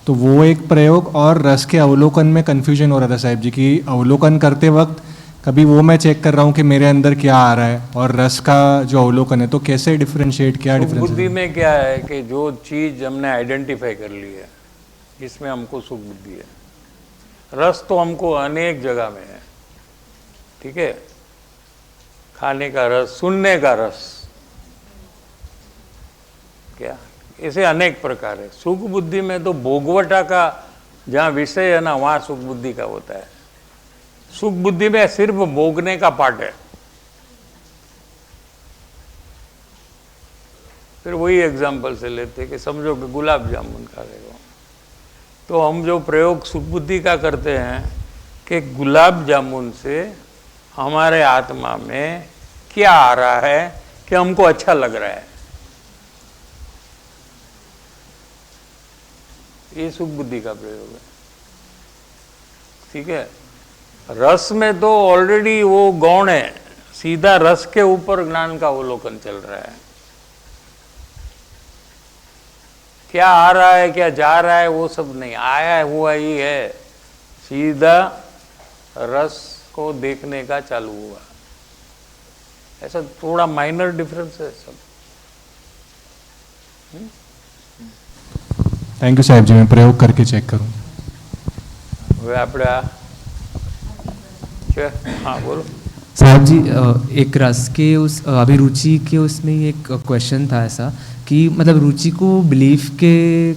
तो वो एक प्रयोग, और रस के अवलोकन में कन्फ्यूजन हो रहा था साहिब जी कि अवलोकन करते वक्त कभी वो मैं चेक कर रहा हूँ कि मेरे अंदर क्या आ रहा है, और रस का जो अवलोकन है तो कैसे डिफरेंशिएट, क्या डिफरेंस सुखबुद्धि में क्या है कि जो चीज़ हमने आइडेंटिफाई कर ली है इसमें हमको सुखबुद्धि है। रस तो हमको अनेक जगह में है, ठीक है। खाने का रस, सुनने का रस, क्या, ऐसे अनेक प्रकार है। सुख बुद्धि में तो भोगवटा का जहाँ विषय है ना वहाँ सुख बुद्धि का होता है। सुख बुद्धि में सिर्फ भोगने का पार्ट है। फिर वही एग्जाम्पल से लेते कि समझो कि गुलाब जामुन खा रहे हो, तो हम जो प्रयोग सुख बुद्धि का करते हैं कि गुलाब जामुन से हमारे आत्मा में क्या आ रहा है कि हमको अच्छा लग रहा है, ये सुख बुद्धि का प्रयोग है, ठीक है। रस में तो ऑलरेडी वो गौण है, सीधा रस के ऊपर ज्ञान का अवलोकन चल रहा है। क्या आ रहा है क्या जा रहा है वो सब नहीं, आया हुआ ही है, सीधा रस को देखने का चालू हुआ। ऐसा थोड़ा माइनर डिफरेंस है सब। थैंक यू साहिब जी, मैं प्रयोग करके चेक करूँ। હવે આપણે આ છે, हाँ बोलो साहब जी, एक रस के उस अभिरुचि के उसमें एक क्वेश्चन था ऐसा कि मतलब रुचि को बिलीफ के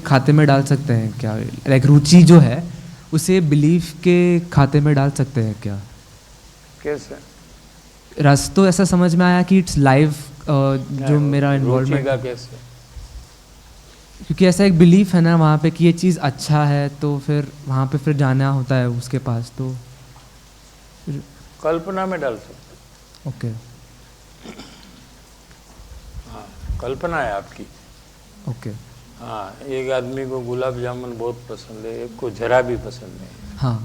खाते में डाल सकते हैं क्या? लाइक रुचि जो है उसे बिलीफ के खाते में डाल सकते हैं क्या? कैसे? रस तो ऐसा समझ में आया कि इट्स लाइव, जो मेरा इन्वॉल्वमेंट, रुचि का कैसे? क्योंकि ऐसा एक बिलीफ है ना वहाँ पे कि ये चीज़ अच्छा है, तो फिर वहाँ पे फिर जाना होता है उसके पास, तो कल्पना में डाल सकते। ओके हाँ, कल्पना है आपकी। ओके हाँ, एक आदमी को गुलाब जामुन बहुत पसंद है, एक को जरा भी पसंद नहीं। हाँ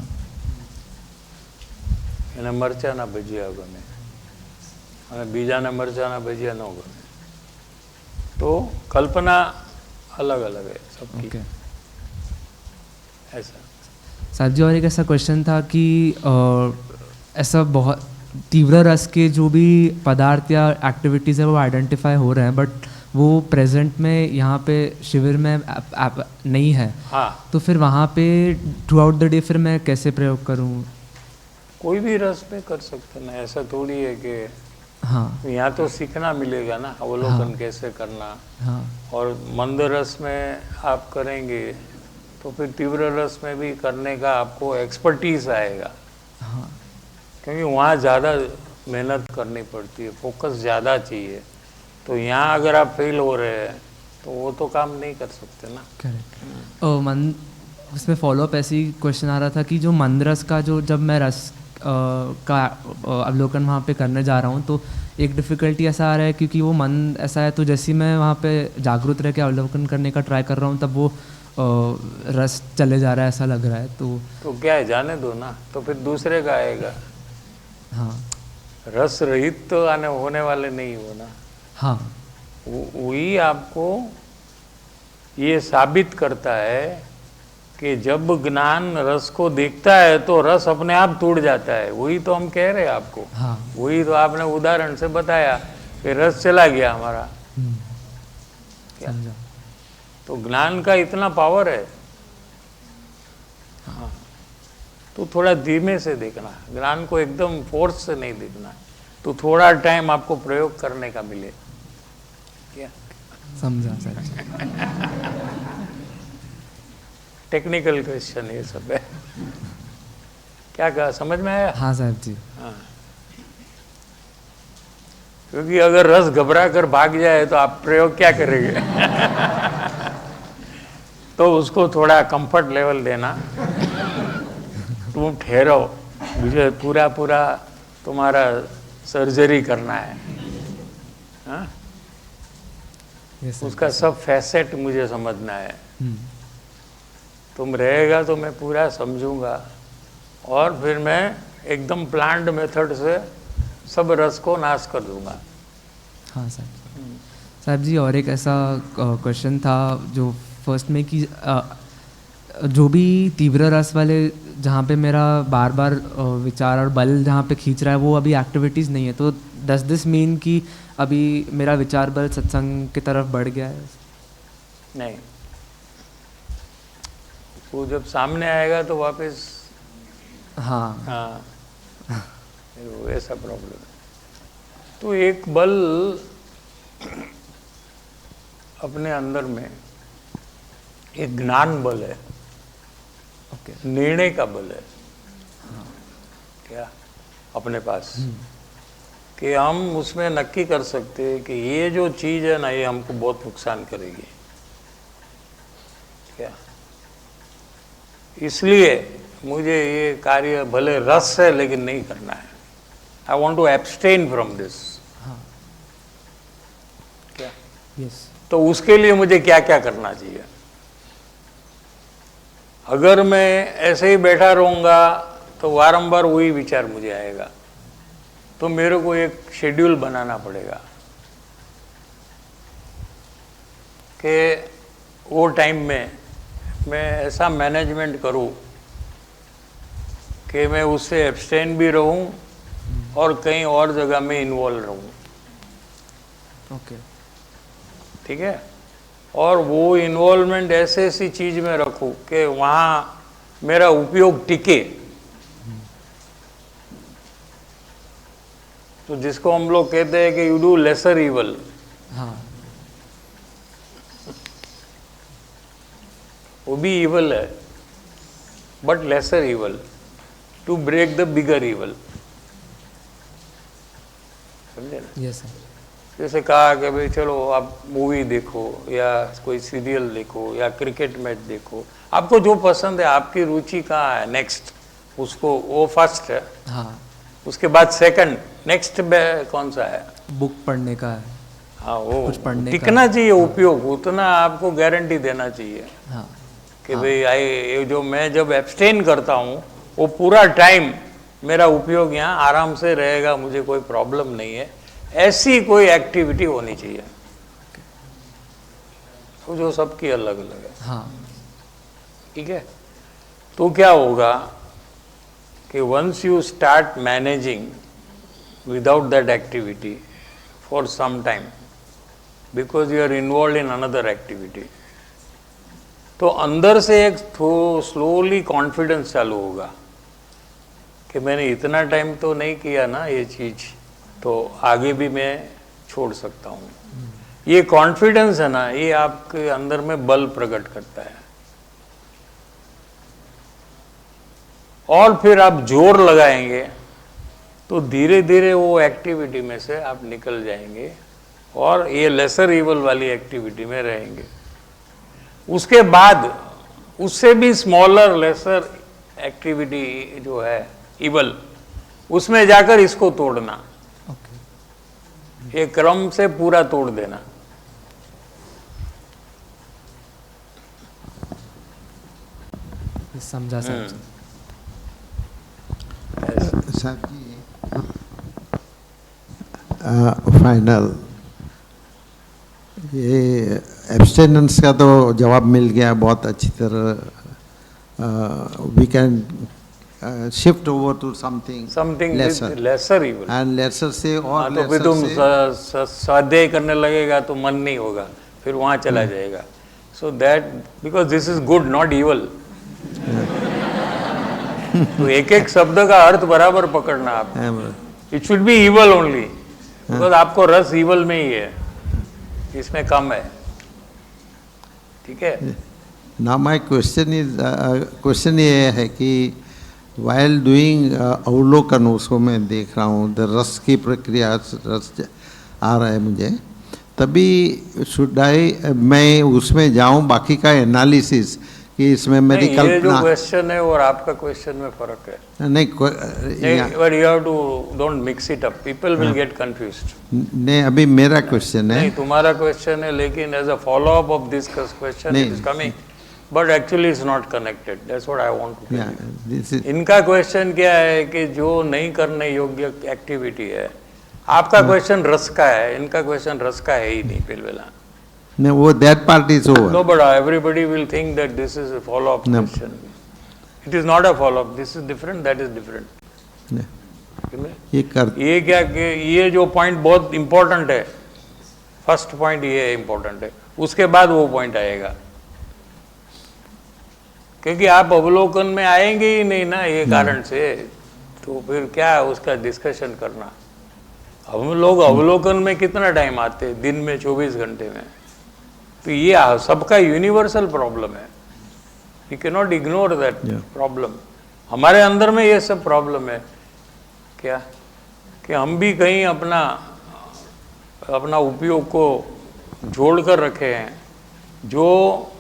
એને મરચાના ભજીયા ગમે અને બીજાને મરચાના ભજીયા ન ગમે, તો કલ્પના अलग अलग है सबकी। ओके ऐसा साहब जी, और एक ऐसा क्वेश्चन था कि ऐसा बहुत तीव्र रस के जो भी पदार्थ या एक्टिविटीज़ है वो आइडेंटिफाई हो रहे हैं, बट वो प्रेजेंट में यहाँ पे शिविर में नहीं है। हाँ, तो फिर वहाँ पे थ्रू आउट द डे फिर मैं कैसे प्रयोग करूँ? कोई भी रस में कर सकते ना, ऐसा थोड़ी है कि हाँ यहाँ तो सीखना मिलेगा ना अवलोकन कैसे करना। हाँ और मंद रस में आप करेंगे तो फिर तीव्र रस में भी करने का आपको एक्सपर्टीज आएगा, हाँ क्योंकि वहाँ ज़्यादा मेहनत करनी पड़ती है, फोकस ज़्यादा चाहिए। तो यहाँ अगर आप फेल हो रहे हैं तो वो तो काम नहीं कर सकते ना। करेक्ट। मन उसमें फॉलोअप ऐसी क्वेश्चन आ रहा था कि जो मंद रस का जो जब मैं रस का अवलोकन वहाँ पे करने जा रहा हूँ तो एक डिफ़िकल्टी ऐसा आ रहा है क्योंकि वो मन ऐसा है, तो जैसे मैं वहाँ पे जागरूक रह के अवलोकन करने का ट्राई कर रहा हूँ तब वो रस चले जा रहा है ऐसा लग रहा है। तो क्या है, जाने दो ना, तो फिर दूसरे का आएगा। हाँ रस रहित तो आने होने वाले नहीं हो ना। हाँ वही आपको ये साबित करता है कि जब ज्ञान रस को देखता है तो रस अपने आप टूट जाता है। वही तो हम कह रहे हैं आपको। हाँ। वही तो आपने उदाहरण से बताया कि रस चला गया हमारा। समझा। तो ज्ञान का इतना पावर है। हाँ, तो थोड़ा धीमे से देखना, ज्ञान को एकदम फोर्स से नहीं देखना। तो थोड़ा टाइम आपको प्रयोग करने का मिले। क्या समझा सर। टेक्निकल क्वेश्चन ये सब है। क्या कहा, समझ में आया? हाँ साहब जी। हाँ, क्योंकि अगर रस घबरा कर भाग जाए तो आप प्रयोग क्या करेंगे? तो उसको थोड़ा कंफर्ट लेवल देना। तुम ठहरो, मुझे पूरा पूरा तुम्हारा सर्जरी करना है। हाँ? Yes sir. उसका सब फैसेट मुझे समझना है। तुम रहेगा तो मैं पूरा समझूंगा और फिर मैं एकदम प्लान्ड मेथड से सब रस को नाश कर दूंगा। हाँ सर। साहब जी और एक ऐसा क्वेश्चन था जो फर्स्ट में कि जो भी तीव्र रस वाले जहाँ पे मेरा बार बार विचार और बल जहाँ पे खींच रहा है वो अभी एक्टिविटीज़ नहीं है, तो डज दिस मीन कि अभी मेरा विचार बल सत्संग की तरफ बढ़ गया है? नहीं, वो जब सामने आएगा तो वापस हाँ। हाँ वो ऐसा प्रॉब्लम है। तो एक बल अपने अंदर में एक ज्ञान बल है, ओके। निर्णय का बल है। क्या अपने पास कि हम उसमें नक्की कर सकते हैं कि ये जो चीज़ है ना ये हमको बहुत नुकसान करेगी। क्या इसलिए मुझे ये कार्य भले रस है लेकिन नहीं करना है। I want to abstain from this. हाँ। क्या यस। तो उसके लिए मुझे क्या क्या करना चाहिए? अगर मैं ऐसे ही बैठा रहूँगा तो वारंबार वही विचार मुझे आएगा। तो मेरे को एक शेड्यूल बनाना पड़ेगा कि वो टाइम में मैं ऐसा मैनेजमेंट करूं कि मैं उससे एब्सटेन भी रहूं और कहीं और जगह में इन्वॉल्व रहूं। ओके। ठीक है, और वो इन्वॉल्वमेंट ऐसे ऐसी चीज में रखूं कि वहां मेरा उपयोग टिके। तो जिसको हम लोग कहते हैं कि यू डू लेसर इवल। हाँ। वो भी इवल है but lesser evil to break the bigger evil. समझे ना? Yes sir. जैसे कहा कि भाई चलो आप मूवी देखो या कोई सीरियल देखो या क्रिकेट मैच देखो, आपको जो पसंद है, आपकी रुचि कहाँ है नेक्स्ट, उसको वो फर्स्ट है। हाँ। उसके बाद सेकंड, नेक्स्ट कौन सा है? बुक पढ़ने का है। हाँ, वो कुछ पढ़ने टिकना चाहिए, उपयोग उतना आपको गारंटी देना चाहिए हाँ। कि भाई ये जो मैं जब एब्सटेन करता हूँ वो पूरा टाइम मेरा उपयोग यहाँ आराम से रहेगा, मुझे कोई प्रॉब्लम नहीं है। ऐसी कोई एक्टिविटी होनी चाहिए। तो जो सबकी अलग अलग है। हाँ। ठीक है, तो क्या होगा कि once you start managing without that activity for some time because you are involve in another activity, तो अंदर से एक स्लोली कॉन्फिडेंस चालू होगा कि मैंने इतना टाइम तो नहीं किया ना ये चीज़, तो आगे भी मैं छोड़ सकता हूँ। ये कॉन्फिडेंस है ना, ये आपके अंदर में बल प्रकट करता है। और फिर आप जोर लगाएंगे तो धीरे धीरे वो एक्टिविटी में से आप निकल जाएंगे और ये लेसर इवल वाली एक्टिविटी में रहेंगे। उसके बाद उससे भी स्मॉलर लेसर एक्टिविटी जो है इवल, उसमें जाकर इसको तोड़ना। ओके। ये क्रम से पूरा तोड़ देना। समझा सर। साहब जी, फाइनल ये एब्स्टेनेंस का तो जवाब मिल गया बहुत अच्छी तरह। We can shift over to something something lesser lesser evil. And lesser से और तो फिर लेसर तुम से स्वाध्याय करने लगेगा तो मन नहीं होगा, फिर वहाँ चला जाएगा। So that because this is good not evil. तो एक एक शब्द का अर्थ बराबर पकड़ना आप। It should be evil only, because आपको रस इवल में ही है, इसमें कम है। ठीक है। नाउ माय क्वेश्चन ये है कि वाइल डूइंग अवलोकन, उसको मैं देख रहा हूँ, द रस की प्रक्रिया, रस आ रहा है मुझे, तभी शुड आई मैं उसमें जाऊँ बाकी का एनालिसिस कि इसमें मेरी नहीं, ये जो कल्पना क्वेश्चन है और आपका क्वेश्चन में फर्क है। नहीं but you have to don't mix it up, people will get confused. नहीं, अभी मेरा क्वेश्चन है। नहीं, तुम्हारा क्वेश्चन है, लेकिन as a follow up of this question it is coming, but actually it's not connected. That's what I want to tell you. इनका क्वेश्चन क्या है कि जो नहीं करने योग्य एक्टिविटी है, आपका क्वेश्चन रस का है, इनका क्वेश्चन रस का है ही नहीं पहले। नहीं, वो that part is over. No, but everybody will think that this is a follow-up No. question. It is not a follow-up. This is different. That is different. ये कर ये क्या कि ये जो पॉइंट बहुत इंपॉर्टेंट है, फर्स्ट पॉइंट ये इंपॉर्टेंट है, उसके बाद वो पॉइंट आएगा, क्योंकि आप अवलोकन में आएंगे ही नहीं ना ये कारण से, तो फिर क्या उसका डिस्कशन करना। हम लोग अवलोकन में कितना टाइम आते हैं दिन में, 24 घंटे में। तो ये सबका यूनिवर्सल प्रॉब्लम है, you can not ignore that problem. हमारे अंदर में ये सब प्रॉब्लम है क्या कि हम भी कहीं अपना उपयोग को जोड़ कर रखे हैं, जो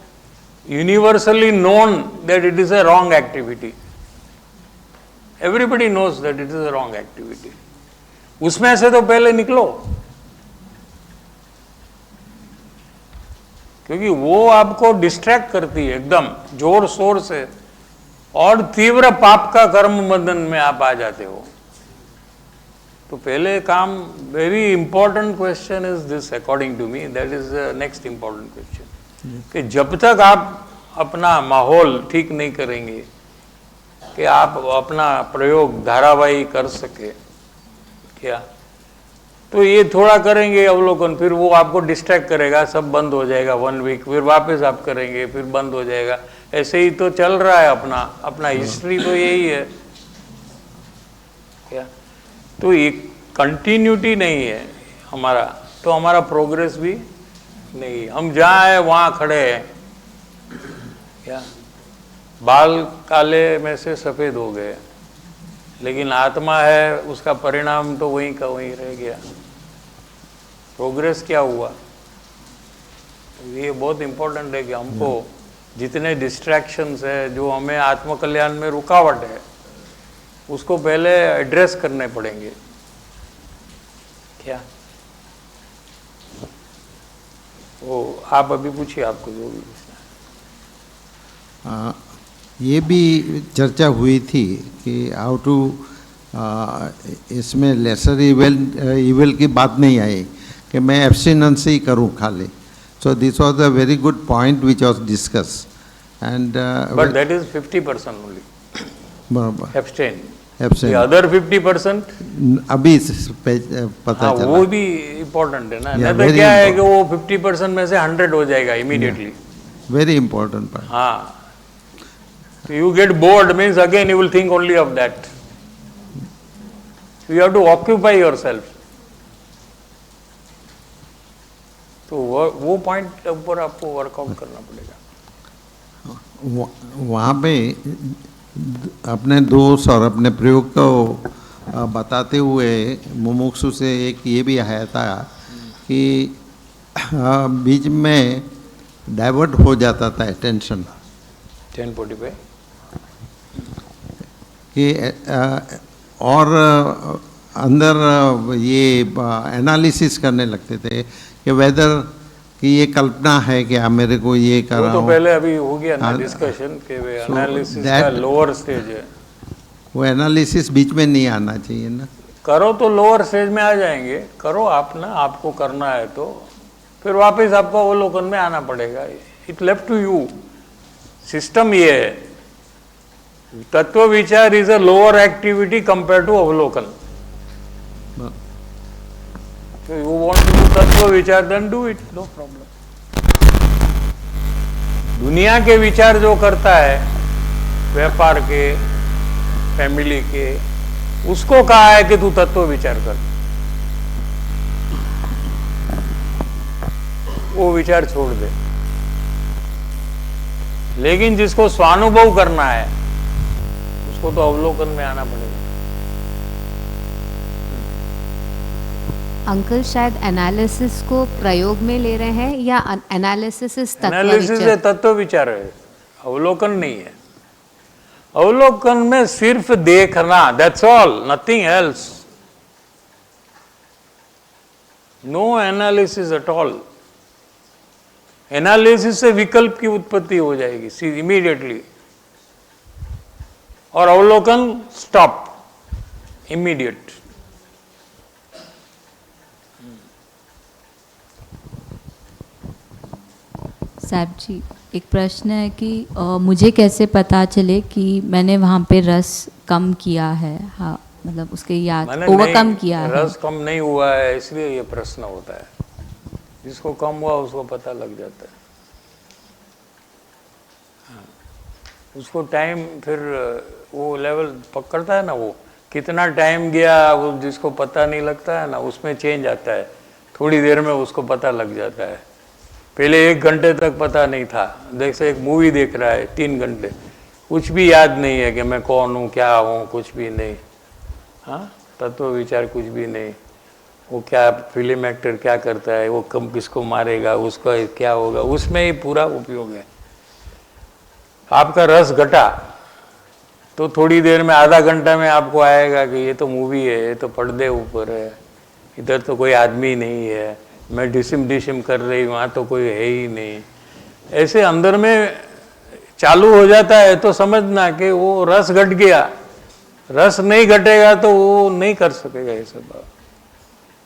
universally known that it is a wrong activity. Everybody knows that it is a wrong activity. उसमें से तो पहले निकलो, क्योंकि वो आपको डिस्ट्रैक्ट करती है एकदम जोर शोर से, और तीव्र पाप का कर्म बंधन में आप आ जाते हो। तो पहले काम, very important question is this according to me, that is next important question, कि जब तक आप अपना माहौल ठीक नहीं करेंगे कि आप अपना प्रयोग धारावाही कर सके क्या, तो ये थोड़ा करेंगे अवलोकन, फिर वो आपको डिस्ट्रैक्ट करेगा, सब बंद हो जाएगा 1 वीक, फिर वापस आप करेंगे, फिर बंद हो जाएगा। ऐसे ही तो चल रहा है अपना हिस्ट्री तो यही है क्या। तो ये कंटिन्यूटी नहीं है हमारा, तो हमारा प्रोग्रेस भी नहीं। हम जहाँ है वहाँ खड़े हैं क्या, बाल काले में से सफ़ेद हो गए, लेकिन आत्मा है, उसका परिणाम तो वहीं का वहीं रह गया। प्रोग्रेस क्या हुआ? ये बहुत इंपॉर्टेंट है कि हमको जितने डिस्ट्रैक्शंस है, जो हमें आत्मकल्याण में रुकावट है, उसको पहले एड्रेस करने पड़ेंगे क्या। वो आप अभी पूछिए, आपको जो भी पूछना है। ये भी चर्चा हुई थी कि हाउ टू, इसमें लेसर इवल की बात नहीं आई कि मैं एब्स्टिनेंस ही करूं खाली। So this was a very good point which was discuss and but that is 50% only, बराबर एब्स्टेन। एब्स्टेन, अदर 50% अभी पता चला, वो भी इम्पोर्टेंट है ना। Yeah, नहीं तो क्या है कि वो 50% में से 100 हो जाएगा इमीडिएटली। Very important point. हाँ, you get bored means again you will think only of that. You have to occupy yourself. तो वो पॉइंट ऊपर आपको वर्कआउट करना पड़ेगा। वहाँ पे अपने दोस्त और अपने प्रयोग को बताते हुए मुमुक्षु से एक ये भी आया था कि बीच में डाइवर्ट हो जाता था अटेंशन 10:45 कि और अंदर ये एनालिसिस करने लगते थे कि वेदर कि ये कल्पना है कि मेरे को ये कर रहा तो हूँ। पहले अभी हो गया ना डिस्कशन के वे एनालिसिस का लोअर स्टेज है। वो एनालिसिस बीच में नहीं आना चाहिए ना। करो तो लोअर स्टेज में आ जाएंगे, करो आप ना, आपको करना है तो फिर वापस आपको अवलोकन में आना पड़ेगा। It left to you. System ये है, तत्व विचार is a lower activity compare to अवलोकन। यू वांट टू डू तत्व विचार, then do it, no problem. दुनिया के विचार जो करता है, व्यापार के, फैमिली के, उसको कहा है कि तू तत्व विचार कर, वो विचार छोड़ दे। लेकिन जिसको स्वानुभव करना है उसको तो अवलोकन में आना पड़ेगा। अंकल शायद एनालिसिस को प्रयोग में ले रहे हैं, या एनालिसिस इज तत्व एनालिसिस है, तत्व विचार है, अवलोकन नहीं है। अवलोकन में सिर्फ देखना, that's all, nothing else, no analysis at all. Analysis से विकल्प की उत्पत्ति हो जाएगी इमीडिएटली, और अवलोकन स्टॉप, इमीडिएट। साहब जी, एक प्रश्न है कि मुझे कैसे पता चले कि मैंने वहाँ पे रस कम किया है? हाँ, मतलब उसके याद ओवरकम किया है। रस कम नहीं हुआ है, इसलिए ये प्रश्न होता है। जिसको कम हुआ उसको पता लग जाता है। हाँ। उसको टाइम फिर वो लेवल पकड़ता है ना, वो कितना टाइम गया वो जिसको पता नहीं लगता है ना, उसमें चेंज आता है। थोड़ी देर में उसको पता लग जाता है। पहले 1 घंटे तक पता नहीं था, जैसे एक मूवी देख रहा है 3 घंटे, कुछ भी याद नहीं है कि मैं कौन हूँ, क्या हूँ, कुछ भी नहीं। हाँ, तत्व विचार कुछ भी नहीं। वो क्या फिल्म एक्टर क्या करता है, वो कम किसको मारेगा, उसका क्या होगा, उसमें ही पूरा उपयोग है। आपका रस घटा तो थोड़ी देर में, आधा घंटा में आपको आएगा कि ये तो मूवी है, ये तो पर्दे ऊपर है, इधर तो कोई आदमी नहीं है, मैं डिसिम कर रही हूँ, वहाँ तो कोई है ही नहीं। ऐसे अंदर में चालू हो जाता है तो समझना कि वो रस घट गया। रस नहीं घटेगा तो वो नहीं कर सकेगा ये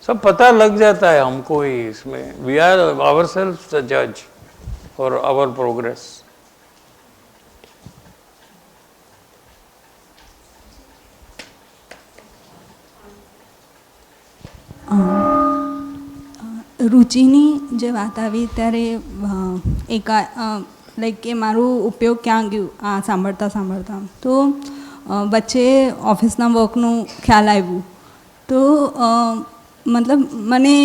सब पता लग जाता है हमको ही। इसमें we are ourself the जज फॉर आवर प्रोग्रेस। રુચિની જે વાત આવી ત્યારે એક લાઈક કે મારું ઉપયોગ ક્યાં ગયું આ સાંભળતા સાંભળતા, તો વચ્ચે ઓફિસના વર્કનું ખ્યાલ આવ્યું. તો મતલબ મને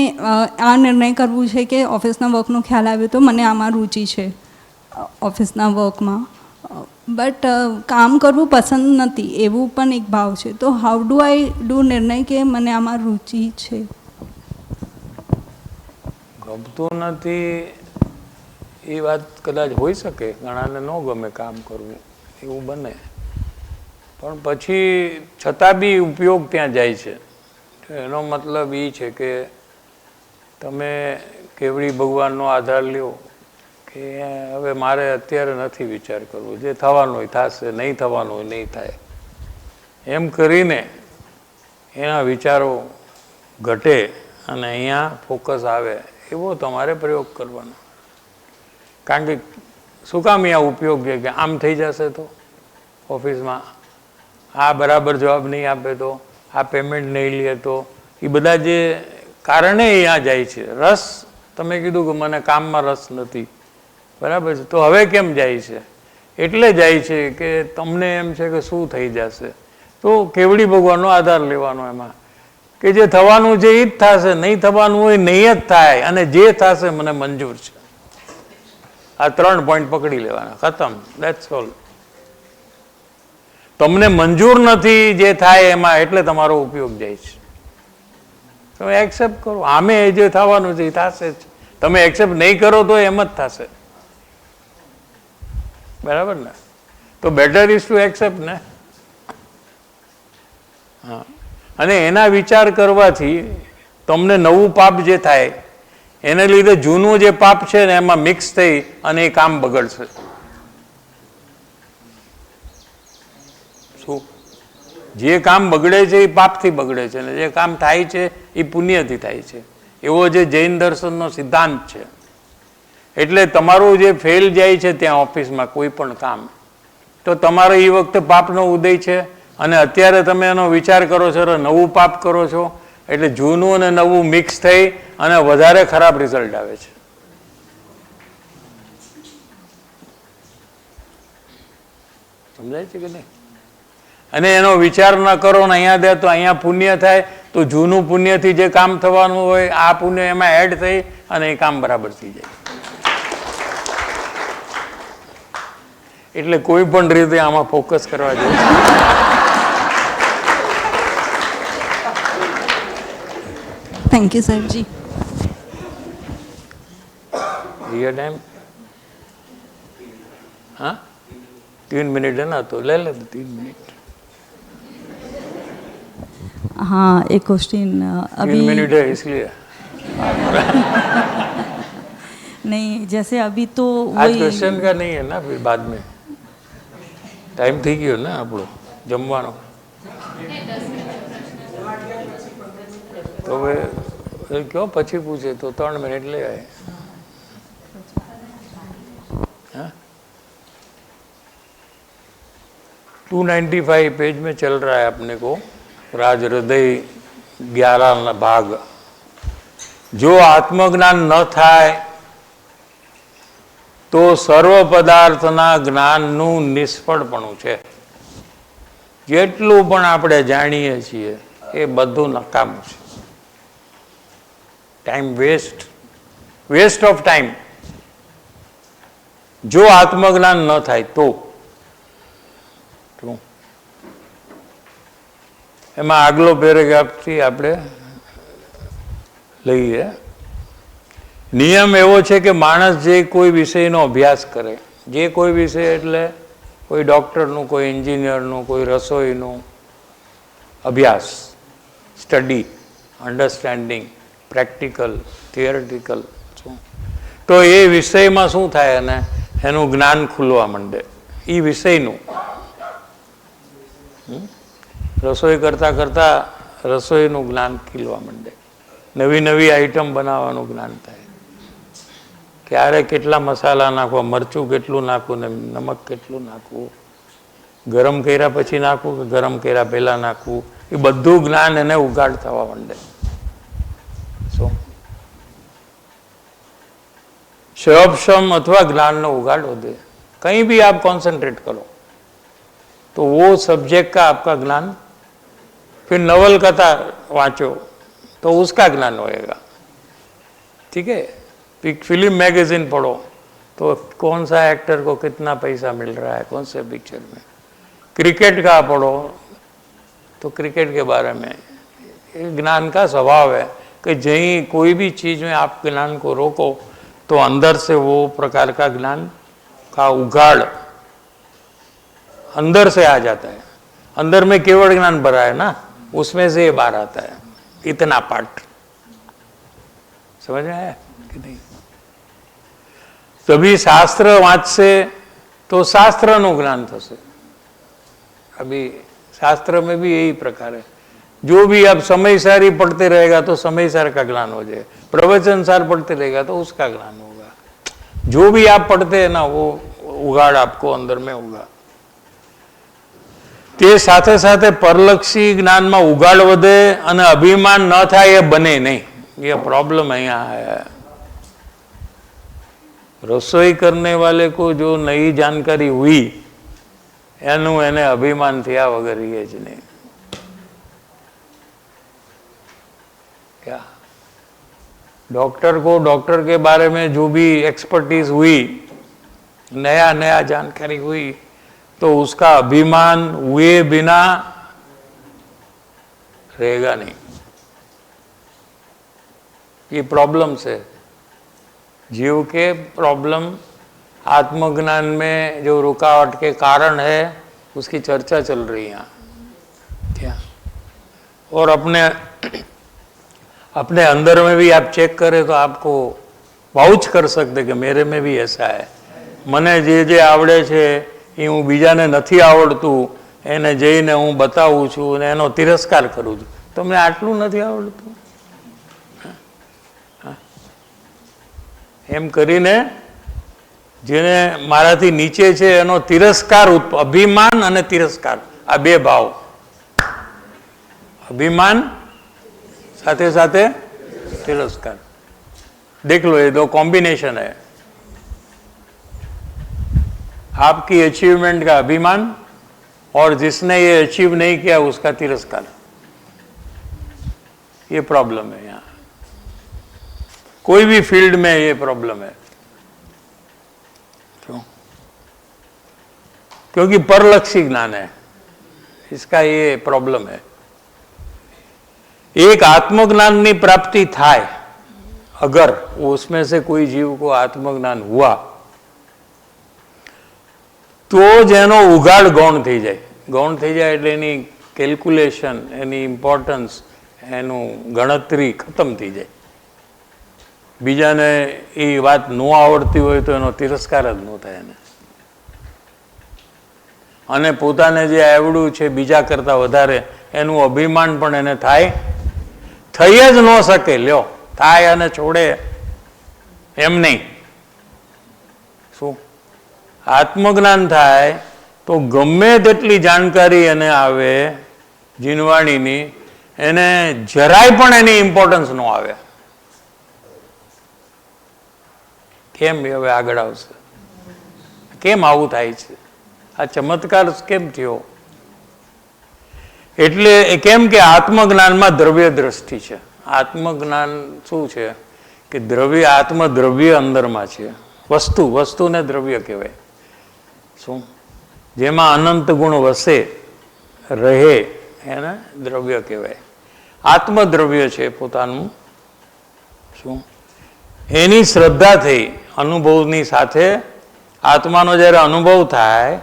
આ નિર્ણય કરવું છે કે ઓફિસના વર્કનો ખ્યાલ આવ્યો તો મને આમાં રુચિ છે ઓફિસના વર્કમાં, બટ કામ કરવું પસંદ નથી એવું પણ એક ભાવ છે. તો હાઉ ડુ આઈ ડુ નિર્ણય કે મને આમાં રુચિ છે? ગમતું નથી એ વાત કદાચ હોઈ શકે, ઘણાને ન ગમે કામ કરવું, એવું બને. પણ પછી છતાં બી ઉપયોગ ત્યાં જાય છે. એનો મતલબ એ છે કે તમે કેવડી ભગવાનનો આધાર લ્યો કે હવે મારે અત્યારે નથી વિચાર કરવો, જે થવાનું હોય થશે, નહીં થવાનું હોય નહીં થાય, એમ કરીને એના વિચારો ઘટે અને અહીંયા ફોકસ આવે, એવો તમારે પ્રયોગ કરવાનો. કારણ કે શું કામ અહીંયા ઉપયોગ છે કે આમ થઈ જશે તો ઓફિસમાં આ બરાબર જવાબ નહીં આપે તો, આ પેમેન્ટ નહીં લે તો, એ બધા જે કારણે અહીંયા જાય છે. રસ, તમે કીધું કે મને કામમાં રસ નથી, બરાબર છે, તો હવે કેમ જાય છે? એટલે જાય છે કે તમને એમ છે કે શું થઈ જશે, તો કેવડી ભગવાનનો આધાર લેવાનો એમાં કે જે થવાનું છે એ જ થશે, નહીં થવાનું હોય નહીં જ થાય, અને જે થશે મને મંજૂર છે. આ 3 પોઈન્ટ પકડી લેવાના, ખતમ, દેટ્સ ઓલ. તમને મંજૂર નથી જે થાય એમાં, એટલે તમારો ઉપયોગ જાય છે. તમે એક્સેપ્ટ કરો, આમે જે થવાનું છે એ થશે જ. તમે એક્સેપ્ટ નહીં કરો તો એમ જ થશે, બરાબર ને? તો બેટર ઇઝ ટુ એક્સેપ્ટ ને. હા, અને એના વિચાર કરવાથી તમને નવું પાપ જે થાય એને લીધે જૂનું જે પાપ છે ને એમાં મિક્સ થઈ અને એ કામ બગડશે. શું? જે કામ બગડે છે એ પાપથી બગડે છે, ને જે કામ થાય છે એ પુણ્યથી થાય છે. એવો જે જૈન દર્શનનો સિદ્ધાંત છે. એટલે તમારું જે ફેલ જાય છે ત્યાં ઓફિસમાં કોઈ પણ કામ, તો તમારો એ વખતે પાપનો ઉદય છે, અને અત્યારે તમે એનો વિચાર કરો છો, નવું પાપ કરો છો, એટલે જૂનું અને નવું મિક્સ થઈ અને વધારે ખરાબ રિઝલ્ટ આવે છે. સમજાય છે કે નહીં? અને એનો વિચાર ન કરો ને અહીંયા દે તો અહીંયા પુણ્ય થાય, તો જૂનું પુણ્યથી જે કામ થવાનું હોય આ પુણ્ય એમાં એડ થઈ અને એ કામ બરાબર થઈ જાય. એટલે કોઈ પણ રીતે આમાં ફોકસ કરવા જોઈએ. थैंक यू साहब जी. ये टाइम हाँ 3 मिनट है ना, तो ले ले 3 मिनट. हाँ, एक क्वेश्चन 3 अभी मिनट है इसलिए. नहीं, जैसे अभी तो आज वही क्वेश्चन का नहीं है ना, फिर बाद में टाइम थी गयो ना આપણો જમવાનો. તો હવે क्यों પછી પૂછે તો 3 મિનિટ ले आए. हाँ 295 पेज में चल रहा है अपने को राज हृदय 11 भाग. जो आत्मज्ञान न थाय तो सर्व पदार्थना ज्ञानનું નિષ્ફળપણું છે. જેટલું પણ આપણે જાણીએ છીએ એ બધું નકામું છે. Time waste of time. जो आत्मज्ञान न थाय तो एमां आगलो पेरेग्राफ थी आपणे लईए. नियम एवो छे के माणस जे कोई विषयनो अभ्यास करे, जे कोई विषय एटले कोई डॉक्टरनुं, कोई एंजीनियरनुं, कोई रसोईनुं अभ्यास, स्टडी, अंडरस्टेन्डिंग, प्रेक्टिकल, थियोरेटिकल, तो ये विषय में शू थाय ने एनु ज्ञान खुलवा मंडे. ई विषयनु रसोई करता करता रसोईनु ज्ञान खीलवा मंडे. नवी नवी आइटम बनावानुं ज्ञान थाय. क्यारे केटला मसाला नाखवा, मरचुं केटलुं नाखवुं ने नमक केटलुं नाखवुं, गरम कर्या पछी नाखवुं के गरम कर्या पहेला नाखवुं, ए बधुं ज्ञान एने उगाड़ थवा मंडे. शब्दम अथवा ज्ञान नो उगाड़ हो दे. कहीं भी आप कंसंट्रेट करो तो वो सब्जेक्ट का आपका ज्ञान. फिर नवल कथा वाँचो तो उसका ज्ञान होएगा. ठीक है. फिल्म मैगजीन पढ़ो तो कौन सा एक्टर को कितना पैसा मिल रहा है कौन से पिक्चर में. क्रिकेट का पढ़ो तो क्रिकेट के बारे में. ज्ञान का स्वभाव है कि जहीं कोई भी चीज़ में आप ज्ञान को रोको तो अंदर से वो प्रकार का ज्ञान का उगाड़ अंदर से आ जाता है. अंदर में केवल ज्ञान भरा है ना, उसमें से ये बाहर आता है. इतना पार्ट समझ में आया कि नहीं? तभी शास्त्र वाँचसे तो शास्त्र नो ज्ञान थशे. अभी शास्त्र में भी यही प्रकार है. जो भी आप समयसार ही पढ़ते रहेगा तो समयसार का ज्ञान हो जाए, प्रवचनसार पढ़ते रहेगा तो उसका ज्ञान होगा. जो भी आप पढ़ते हैं ना वो उगाड़ आपको अंदर में होगा. ते साथे साथे परलक्षी ज्ञान में उगाड़ वधे अने अभिमान न थाय ए बने नहीं. ये प्रॉब्लम यहाँ है. रसोई करने वाले को जो नई जानकारी हुई एनु एने अभिमान थया वगर रहे ज नहीं. क्या डॉक्टर को डॉक्टर के बारे में जो भी एक्सपर्टीज हुई, नया नया जानकारी हुई, तो उसका अभिमान हुए बिना रहेगा नहीं. ये प्रॉब्लम से जीव के प्रॉब्लम आत्मज्ञान में जो रुकावट के कारण है उसकी चर्चा चल रही है क्या. और अपने अंदर में भी आप चेक करें तो आपको वाउच कर सकते कि मेरे में भी ऐसा है. मने जे आवड़े छे ए हूँ बीजाने नथी आवड़तुं एने जईने हूँ बतावुं छुं ने एनो तिरस्कार करूं छुं. तमने आटलुं नथी आवड़तुं એમ કરીને જેને મારાથી નીચે છે એનો તિરસ્કાર, અભિમાન અને તિરસ્કાર, આ બે ભાવ, अभिमान साथे साथे तिरस्कार, देख लो ये दो कॉम्बिनेशन है, आपकी अचीवमेंट का अभिमान और जिसने ये अचीव नहीं किया उसका तिरस्कार, ये प्रॉब्लम है यहाँ, कोई भी फील्ड में ये प्रॉब्लम है। क्यों? क्योंकि परलक्षी ज्ञान है, इसका ये प्रॉब्लम है। एक आत्मज्ञान की प्राप्ति थाय, अगर उसमें से कोई जीव को आत्मज्ञान हुआ तो जेनो उगाड़ गौण थी जाए, गौण थी जाए એટલે એની કેલ્ક્યુલેશન, એની ઇમ્પોર્ટન્સ, એનું ગણતરી ખતમ થઈ જાય। બીજાને એ વાત ન આવડતી હોય તો એનો તિરસ્કાર જ ન થાય એને, અને પોતાને જે આવડ્યું છે બીજા કરતા વધારે એનું અભિમાન પણ એને થાય, થઈ જ ન શકે। લ્યો, થાય અને છોડે એમ નહીં। શું આત્મજ્ઞાન થાય તો ગમે તેટલી જાણકારી એને આવે જીનવાણીની, એને જરાય પણ એની ઇમ્પોર્ટન્સ ન આવે। કેમ હવે આગળ આવશે? કેમ આવું થાય છે? આ ચમત્કાર કેમ થયો? એટલે કેમ કે આત્મજ્ઞાનમાં દ્રવ્ય દ્રષ્ટિ છે। આત્મજ્ઞાન શું છે કે દ્રવ્ય, આત્મદ્રવ્ય અંદરમાં છે, વસ્તુ, વસ્તુને દ્રવ્ય કહેવાય। શું? જેમાં અનંત ગુણ વસે રહે એને દ્રવ્ય કહેવાય। આત્મદ્રવ્ય છે પોતાનું। શું? એની શ્રદ્ધા થઈ, અનુભવની સાથે આત્માનો જ્યારે અનુભવ થાય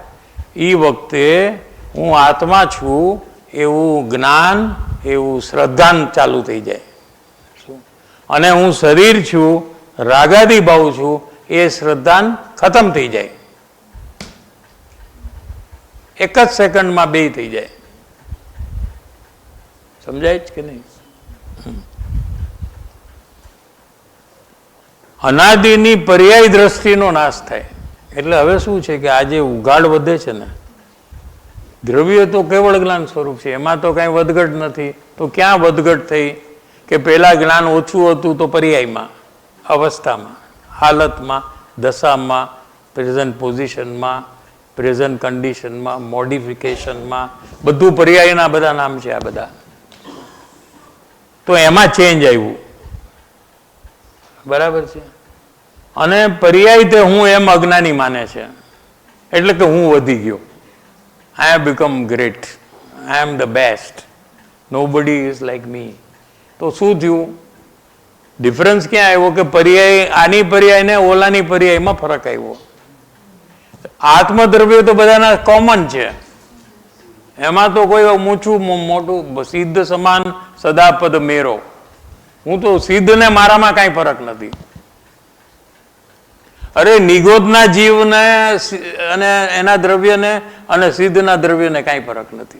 એ વખતે હું આત્મા છું એવું જ્ઞાન, એવું શ્રદ્ધાન ચાલુ થઈ જાય। શું? અને હું શરીર છું, રાગાદી ભાવ છું, એ શ્રદ્ધાન ખતમ થઈ જાય। એક જ સેકન્ડમાં બે થઈ જાય। સમજાય જ કે નહીં? અનાદિની પર્યાય દ્રષ્ટિનો નાશ થાય। એટલે હવે શું છે કે આજે ઉગાડ વધે છે ને, દ્રવ્ય તો કેવળ જ્ઞાન સ્વરૂપ છે, એમાં તો કાંઈ વધઘટ નથી। તો ક્યાં વધઘટ થઈ કે પહેલા જ્ઞાન ઓછું હતું તો પર્યાયમાં, અવસ્થામાં, હાલતમાં, દશામાં, પ્રેઝન્ટ પોઝિશનમાં, પ્રેઝન્ટ કન્ડિશનમાં, મોડિફિકેશનમાં, બધું પર્યાયના બધા નામ છે આ બધા। તો એમાં ચેન્જ આવ્યું, બરાબર છે। અને પર્યાય તે હું એમ અજ્ઞાની માને છે, એટલે કે હું વધી ગયો, I have become great, I am the best, nobody is like me। તો શું થયું? ડિફરન્સ ક્યાં આવ્યો કે પર્યાય, આની પર્યાય ને ઓલાની પર્યાયમાં ફરક આવ્યો। આત્મદ્રવ્ય તો બધાના કોમન છે, એમાં તો કોઈ ઊંચું મોટું સિદ્ધ સમાન સદાપદ મેરો, હું તો સિદ્ધ ને મારામાં કાંઈ ફરક નથી। અરે નિગોદના જીવને અને એના દ્રવ્યને અને સિદ્ધના દ્રવ્યને કાંઈ ફરક નથી।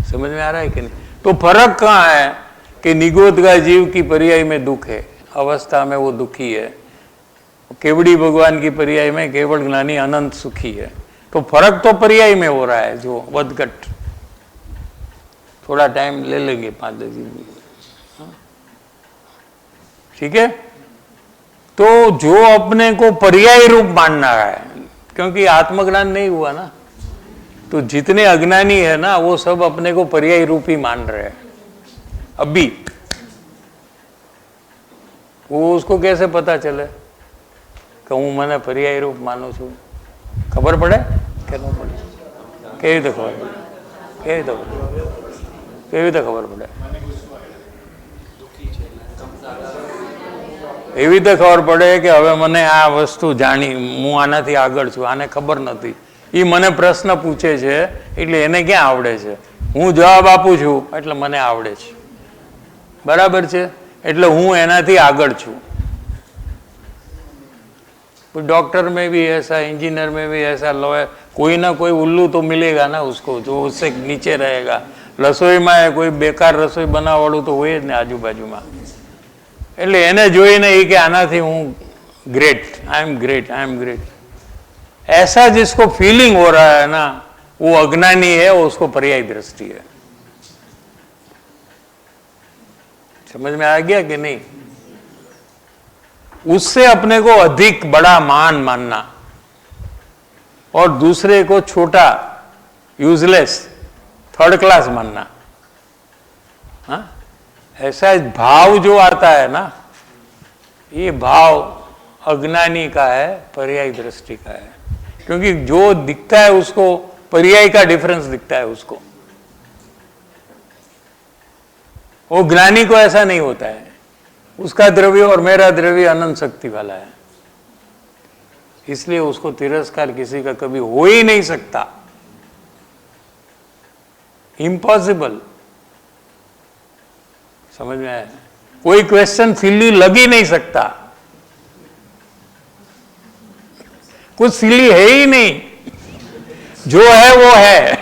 समझ में आ रहा है कि नहीं? तो फर्क कहाँ है कि निगोद का जीव की पर्याय में दुख है, अवस्था में वो दुखी है, केवड़ी भगवान की पर्याय में केवल ज्ञानी अनंत सुखी है। तो फर्क तो पर्याय में हो रहा है, जो वदघट। थोड़ा टाइम ले लेंगे 5-10 दिन, ठीक है? तो जो अपने को पर्याय रूप मानना है, क्योंकि आत्मज्ञान नहीं हुआ ना, तो जितने अज्ञानी है ना वो सब अपने को पर्याय रूप ही मान रहे हैं अभी। वो उसको कैसे पता चले कि हूँ मैंने पर्याय रूप मानू छू? खबर पड़े के न पड़े? केवी तो खबर पड़े? केवी तो खबर पड़े? એવી રીતે ખબર પડે કે હવે મને આ વસ્તુ જાણી, હું આનાથી આગળ છું, આને ખબર નથી, એ મને પ્રશ્ન પૂછે છે એટલે એને ક્યાં આવડે છે, હું જવાબ આપું છું એટલે મને આવડે છે, બરાબર છે? એટલે હું એનાથી આગળ છું। डॉक्टर में भी ऐसा, इंजीनियर में भी ऐसा, लॉयर, कोई ना कोई उल्लू तो मिलेगा ना उसको जो उससे नीचे रहेगा। रसोई में कोई बेकार रसोई बनावाड़ू तो હોય જ ને આજુબાજુમાં, એટલે એને જોઈને એ કે આનાથી હું great, I am great, I am great, ऐसा जिसको फीलिंग हो रहा है ना, वो अज्ञानी है, उसको पर्यायी दृष्टि है। समझ में आ गया कि नहीं? उससे अपने को अधिक बड़ा मान मानना और दूसरे को छोटा, यूजलेस, थर्ड क्लास मानना, हाँ, ऐसा भाव जो आता है ना, ये भाव अज्ञानी का है, पर्यायी दृष्टि का है। क्योंकि जो दिखता है उसको पर्यायी का डिफरेंस दिखता है उसको, वो ज्ञानी को ऐसा नहीं होता है। उसका द्रव्य और मेरा द्रव्य अनंत शक्ति वाला है, इसलिए उसको तिरस्कार किसी का कभी हो ही नहीं सकता, इम्पॉसिबल। समझ में आया? कोई क्वेश्चन सिली लग ही नहीं सकता, कुछ सिली है ही नहीं, जो है वो है।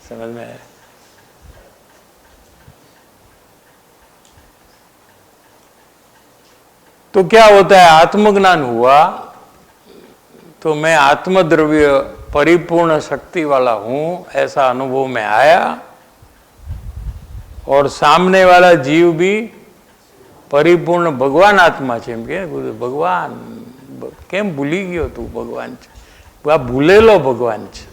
समझ में आया? तो क्या होता है, आत्मज्ञान हुआ तो मैं आत्मद्रव्य परिपूर्ण शक्ति वाला हूं, ऐसा अनुभव में आया, और सामने वाला जीव भी परिपूर्ण भगवान आत्मा છે। એમ કે ભગવાન કેમ ભૂલી ગયો તું? ભગવાન છે, આ ભૂલેલો ભગવાન છે,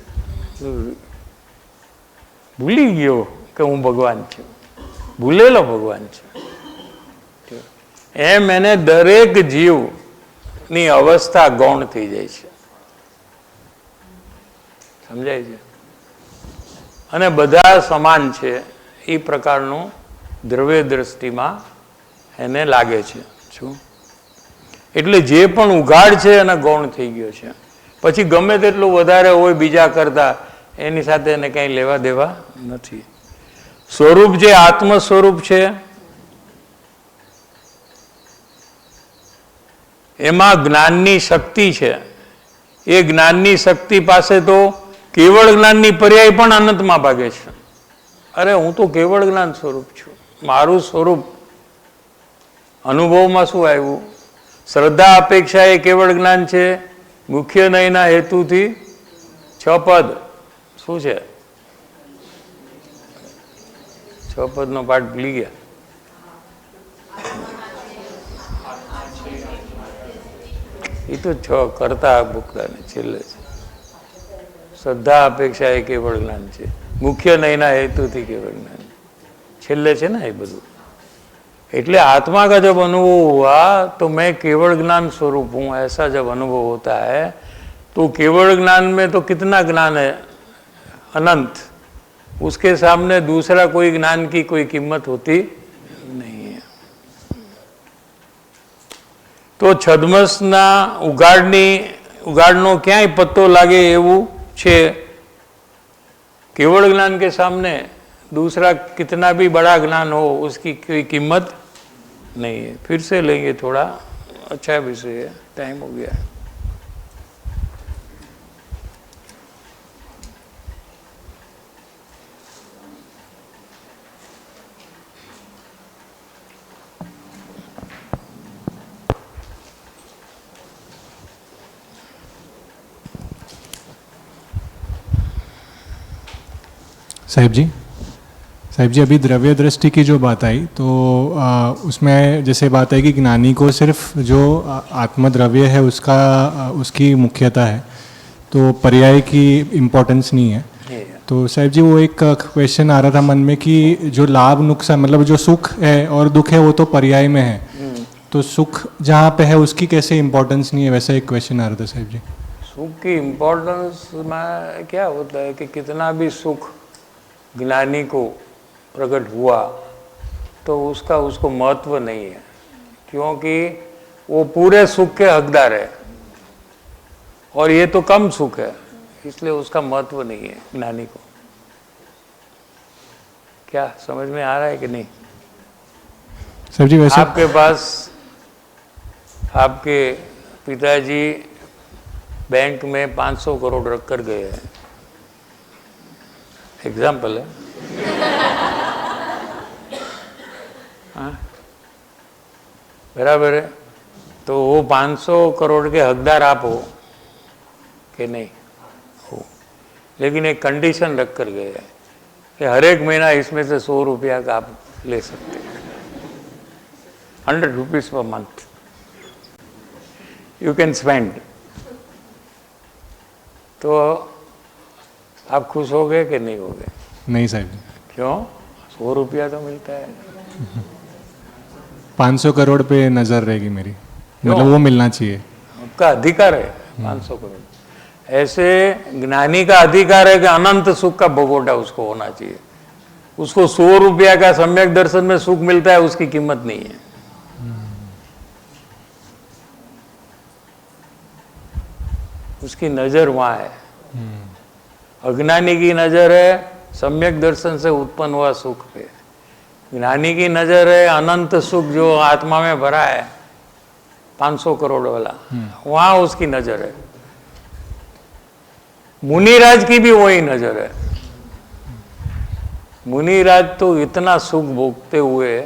ભૂલી ગયો કે હું ભગવાન છું, ભૂલેલો ભગવાન છે। એમ એને દરેક જીવની અવસ્થા ગૌણ થઈ જાય છે, સમજાય છે? અને બધા સમાન છે એ પ્રકારનું દ્રવ્ય દ્રષ્ટિમાં એને લાગે છે। શું? એટલે જે પણ ઉઘાડ છે એને ગૌણ થઈ ગયો છે, પછી ગમે તેટલું વધારે હોય બીજા કરતા, એની સાથે એને કંઈ લેવા દેવા નથી। સ્વરૂપ જે આત્મ સ્વરૂપ છે એમાં જ્ઞાનની શક્તિ છે, એ જ્ઞાનની શક્તિ પાસે તો કેવળ જ્ઞાનની પર્યાય પણ અનંતમાં ભાગે છે। અરે હું તો કેવળ જ્ઞાન સ્વરૂપ છું, મારું સ્વરૂપ અનુભવમાં શું આવ્યું? શ્રદ્ધા અપેક્ષા એ કેવળ જ્ઞાન છે, મુખ્ય નયના હેતુથી 6 પદ શું છે? 6 પદનો પાઠ ભૂલી ગયા? એ તો 6 કરતા ભૂખલાને છેલ્લે છે। શ્રદ્ધા અપેક્ષા એ કેવળ જ્ઞાન છે, મુખ્ય નયના હેતુથી કેવળ જ્ઞાન છેલ્લે છે ને એ બધું। એટલે आत्मा का जब अनुभव हुआ तो मैं केवल ज्ञान स्वरूप हूँ, ऐसा जब अनुभव होता है तो केवल ज्ञान में तो कितना ज्ञान है? अनंत। उसके सामने दूसरा कोई ज्ञान की कोई कीमत होती नहीं है। तो छद्मसना उगाड़नो क्यांय पत्तो लागे एवं छे। केवल ज्ञान के सामने दूसरा कितना भी बड़ा ज्ञान हो उसकी कोई कीमत नहीं है। फिर से लेंगे, थोड़ा अच्छा विषय है, टाइम हो गया है। साहिब जी अभी द्रव्य दृष्टि की जो बात आई तो उसमें जैसे बात है कि ज्ञानी को सिर्फ जो आत्मद्रव्य है उसकी मुख्यता है, तो पर्याय की इम्पोर्टेंस नहीं है। तो साहिब जी वो एक क्वेश्चन आ रहा था मन में कि जो लाभ नुकसान मतलब जो सुख है और दुख है वो तो पर्याय में है, तो सुख जहाँ पे है उसकी कैसे इम्पोर्टेंस नहीं है, वैसा एक क्वेश्चन आ रहा था साहिब जी। सुख की इम्पोर्टेंस में क्या होता है कि कितना भी सुख ज्ञानी को प्रकट हुआ तो उसको महत्व नहीं है, क्योंकि वो पूरे सुख के हकदार है और ये तो कम सुख है, इसलिए उसका महत्व नहीं है ज्ञानी को। क्या समझ में आ रहा है कि नहीं? सर जी वैसे आपके पास आपके पिताजी बैंक में 500 करोड़ रख कर गए हैं, एग्जाम्पल है। हाँ, बराबर है। तो वो 500 करोड़ के हकदार आप हो कि नहीं हो, लेकिन एक कंडीशन रख कर गए हैं कि हर एक महीना इसमें से 100 रुपया का आप ले सकते हैं, 100 rupees per month you can spend. तो आप खुश हो गए कि नहीं हो गए? नहीं साहब जी। क्यों? 100 रुपया तो मिलता है। 500 करोड़ पे नज़र रहेगी मेरी, मतलब वो मिलना चाहिए। आपका अधिकार है 500 करोड़। ऐसे ज्ञानी का अधिकार है कि अनंत सुख का भोगोटा उसको होना चाहिए। उसको 100 रुपया का सम्यक दर्शन में सुख मिलता है, उसकी कीमत नहीं है। उसकी नजर वहां है। अज्ञानी की नजर है सम्यक दर्शन से उत्पन्न हुआ सुख पे, ज्ञानी की नजर है अनंत सुख जो आत्मा में भरा है 500 करोड़ वाला, वहां उसकी नजर है। मुनिराज की भी वही नजर है। मुनिराज तो इतना सुख भोगते हुए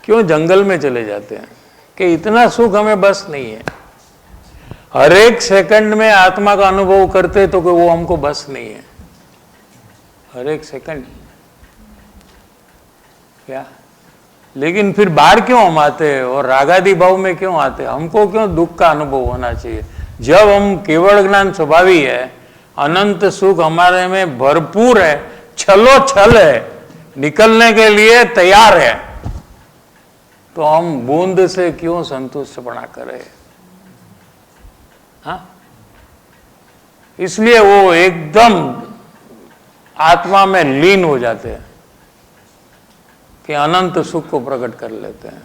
क्यों जंगल में चले जाते हैं कि इतना सुख हमें बस नहीं है। हर एक सेकंड में आत्मा का अनुभव करते तो कि वो हमको बस नहीं है, हर एक सेकंड क्या। लेकिन फिर बाहर क्यों हम आते हैं और रागादि भाव में क्यों आते हैं? हमको क्यों दुख का अनुभव होना चाहिए जब हम केवल ज्ञान स्वभावी है, अनंत सुख हमारे में भरपूर है, छलो छल है, निकलने के लिए तैयार है, तो हम बूंद से क्यों संतुष्टपना करें? हाँ, इसलिए वो एकदम आत्मा में लीन हो जाते हैं कि अनंत सुख को प्रकट कर लेते हैं।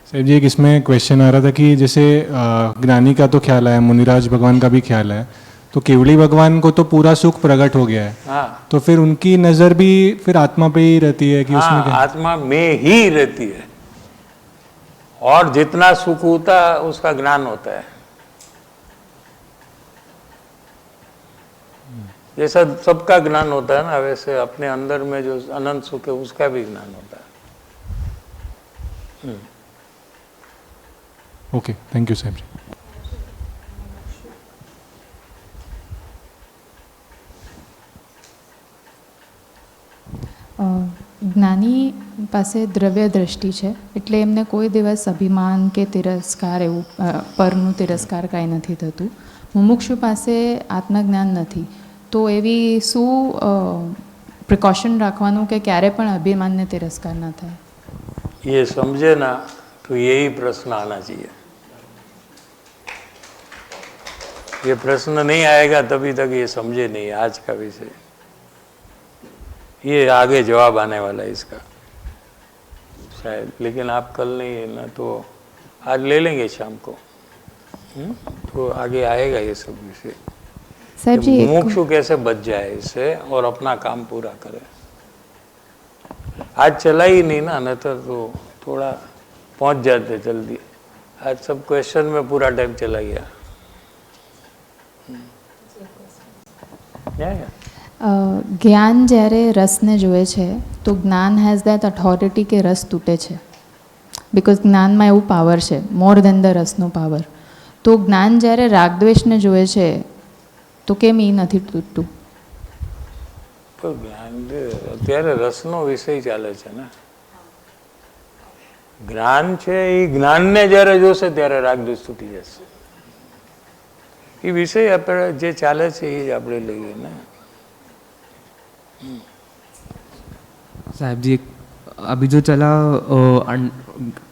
साहब जी, एक इसमें क्वेश्चन आ रहा था कि जैसे ज्ञानी का तो ख्याल है, मुनिराज भगवान का भी ख्याल है, तो केवली भगवान को तो पूरा सुख प्रकट हो गया है। हाँ, तो फिर उनकी नज़र भी फिर आत्मा पे ही रहती है कि हाँ, उसमें क्या? आत्मा में ही रहती है और जितना सुख होता है उसका ज्ञान होता है। जैसा सबका ज्ञान होता है ना, वैसे अपने अंदर में जो अनंत सुख है उसका भी ज्ञान होता है। ओके, थैंक यू साहब जी। જ્ઞાની પાસે દ્રવ્ય દ્રષ્ટિ છે, એટલે એમને કોઈ દિવસ અભિમાન કે તિરસ્કાર એવું પરનું તિરસ્કાર કાંઈ નથી થતું. મુમુક્ષુ પાસે આત્મજ્ઞાન નથી, તો એવી શું પ્રિકોશન રાખવાનું કે ક્યારે પણ અભિમાનને તિરસ્કાર ના થાય? ये समझे ना तो यही प्रश्न आना चाहिए। ये प्रश्न नहीं आएगा तभी तक ये समझे नहीं आज का विषय। ये आगे जवाब आने वाला है इसका शायद, लेकिन आप कल नहीं है ना, तो आज ले लेंगे शाम को। तो आगे आएगा ये सब विषय। સાહેબ જી, मुमुक्षु कैसे बच जाए इससे और अपना काम पूरा करे। आज चला ही नहीं ना, नहीं तो थोड़ा पहुंच जाते जल्दी। आज सब क्वेश्चन में पूरा टाइम चला गया। જ્ઞાન જ્યારે રસને જોવે છે તો જ્ઞાન હેઝ દેટ ઓથોરિટી કે રસ તૂટે છે, બિકોઝ જ્ઞાનમાં એવું પાવર છે મોર દેન ધ રસનો પાવર. તો જ્ઞાન જ્યારે રાગદ્વેષને જોવે છે તો કેમ એ નથી તૂટતું? તો જ્ઞાન અત્યારે રસનો વિષય ચાલે છે ને, જ્ઞાન છે એ જ્ઞાનને જ્યારે જોશે ત્યારે રાગદ્વેષ તૂટી જશે। એ વિષય આપણે જે ચાલે છે એ જ આપણે લઈએ ને। साहब जी, अभी जो चला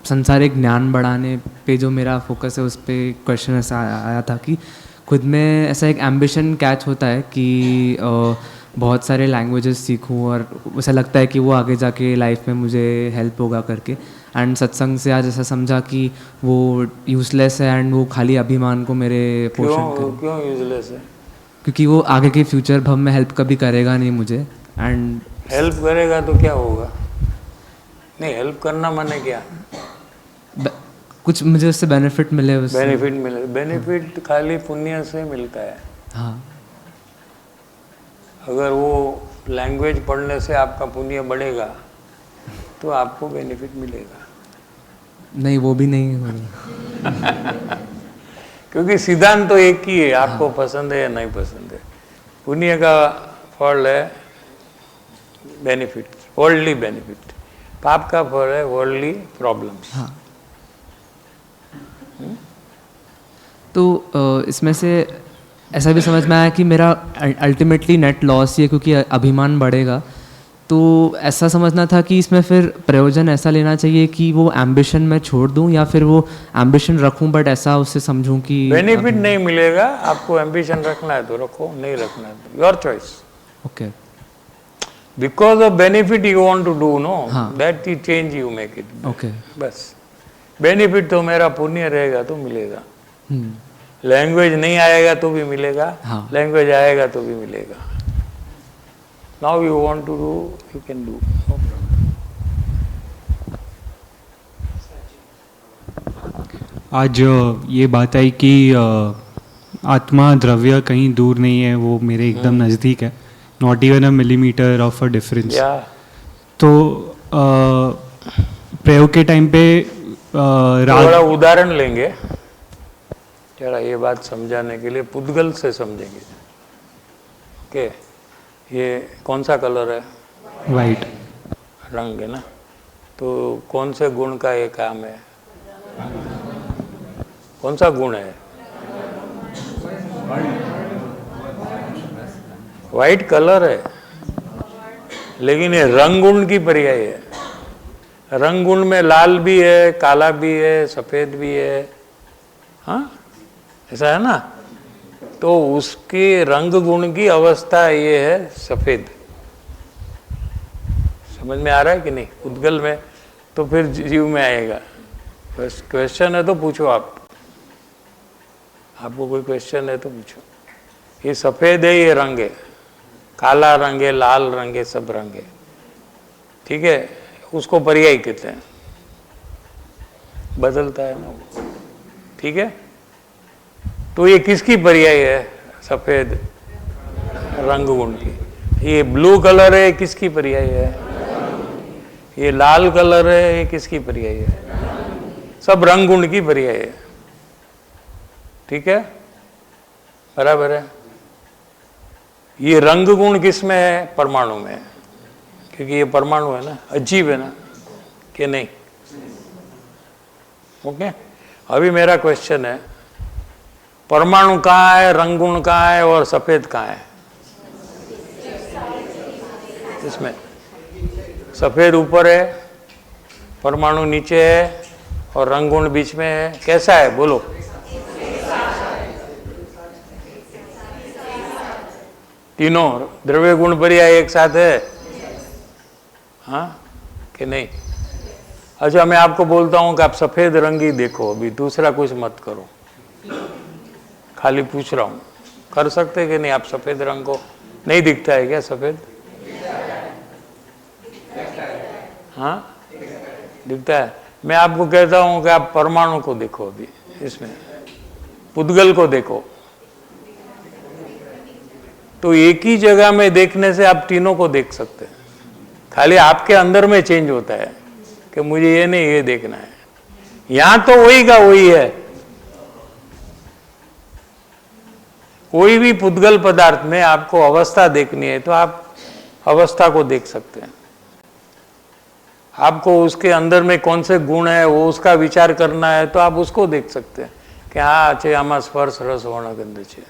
संसारिक ज्ञान बढ़ाने पे जो मेरा फोकस है, उस पर क्वेश्चन ऐसा आया था कि खुद में ऐसा एक एम्बिशन कैच होता है कि बहुत सारे लैंग्वेजेस सीखूं और ऐसा लगता है कि वो आगे जाके लाइफ में मुझे हेल्प होगा करके। एंड सत्संग से आज ऐसा समझा कि वो यूज़लेस है एंड वो खाली अभिमान को मेरे पोषण करे। क्यों यूजलेस है? क्योंकि वो आगे के फ्यूचर भव में हेल्प कभी करेगा नहीं मुझे। एंड हेल्प करेगा तो क्या होगा? नहीं, हेल्प करना माने क्या? कुछ मुझे उससे बेनिफिट मिले। बेनिफिट मिले? बेनिफिट खाली पुण्य से मिलता है। हाँ, अगर वो लैंग्वेज पढ़ने से आपका पुण्य बढ़ेगा तो आपको बेनिफिट मिलेगा। नहीं, वो भी नहीं होगा। क्योंकि सिद्धांत तो एक ही है, आपको पसंद है या नहीं पसंद है। पुण्य का फल है बेनिफिट, वर्ल्डली बेनिफिट। पाप का फल है वर्ल्डली प्रॉब्लम्स। हाँ। तो इसमें से ऐसा भी समझ में आया कि मेरा अल्टीमेटली नेट लॉस ही है, क्योंकि अभिमान बढ़ेगा। तो ऐसा समझना था कि इसमें फिर प्रयोजन ऐसा लेना चाहिए कि वो एम्बिशन मैं छोड़ दूं, या फिर वो एम्बिशन रखूं बट ऐसा उससे समझूं कि बेनिफिट नहीं मिलेगा। आपको एम्बिशन रखना है तो रखो, नहीं रखना है तो your choice. Okay. Because of benefit you want to do, no हाँ। That you change you make it. Okay. बस बेनिफिट तो मेरा पुण्य रहेगा तो मिलेगा। लैंग्वेज नहीं आएगा तो भी मिलेगा, हाँ। लैंग्वेज आएगा तो भी मिलेगा। Now you want to do, you can do, no problem. आज ये बात आई कि आत्मा द्रव्य कहीं दूर नहीं है, वो मेरे एकदम नज़दीक है, not even a millimetre of a difference. तो प्रयोग के टाइम पे थोड़ा उदाहरण लेंगे जरा ये बात समझाने के लिए, पुद्गल से समझेंगे। ओके, ये कौन सा कलर है? वाइट रंग है ना। तो कौन से गुण का ये काम है? कौन सा गुण है? वाइट कलर है, लेकिन ये रंग गुण की पर्याय है। रंग गुण में लाल भी है, काला भी है, सफेद भी है। हाँ, ऐसा है ना। तो उसके रंग गुण की अवस्था ये है सफेद। समझ में आ रहा है कि नहीं? उद्गल में तो फिर जीव में आएगा। बस क्वेश्चन है तो पूछो आप, आपको कोई क्वेश्चन है तो पूछो। ये सफेद है, ये रंग है, काला रंग है, लाल रंग है, सब रंग है, ठीक है। उसको पर्याय कहते हैं, बदलता है ना वो, ठीक है। तो ये किसकी पर्याय है? सफेद रंग गुण की। ये ब्लू कलर है, किसकी पर्याय है? ये लाल कलर है, ये किसकी पर्याय है? सब रंग गुण की पर्याय है, ठीक है, बराबर है। ये रंग गुण किस में है? परमाणु में है, क्योंकि ये परमाणु है ना, अजीब है ना, कि नहीं? ओके। अभी मेरा क्वेश्चन है, परमाणु कहाँ है, रंग गुण कहाँ है और सफेद कहाँ है? इसमें सफेद ऊपर है, परमाणु नीचे है और रंग गुण बीच में है। कैसा है बोलो? तीनों द्रव्य गुण पर्याय एक साथ है, हाँ कि नहीं? अच्छा, मैं आपको बोलता हूं कि आप सफेद रंग ही देखो, अभी दूसरा कुछ मत करो, खाली पूछ रहा हूं। कर सकते कि नहीं? आप सफेद रंग को नहीं दिखता है क्या? सफेद हाँ दिखता है। मैं आपको कहता हूं कि आप परमाणु को देखो, अभी इसमें पुद्गल को देखो, तो एक ही जगह में देखने से आप तीनों को देख सकते हैं। खाली आपके अंदर में चेंज होता है कि मुझे ये नहीं, ये देखना है। यहां तो वही का वही है। कोई भी पुद्गल पदार्थ में आपको अवस्था देखनी है तो आप अवस्था को देख सकते हैं। आपको उसके अंदर में कौन से गुण है वो उसका विचार करना है तो आप उसको देख सकते हैं कि हाँ છે આમાં સ્પર્શ રસ વર્ણ ગંધ છે,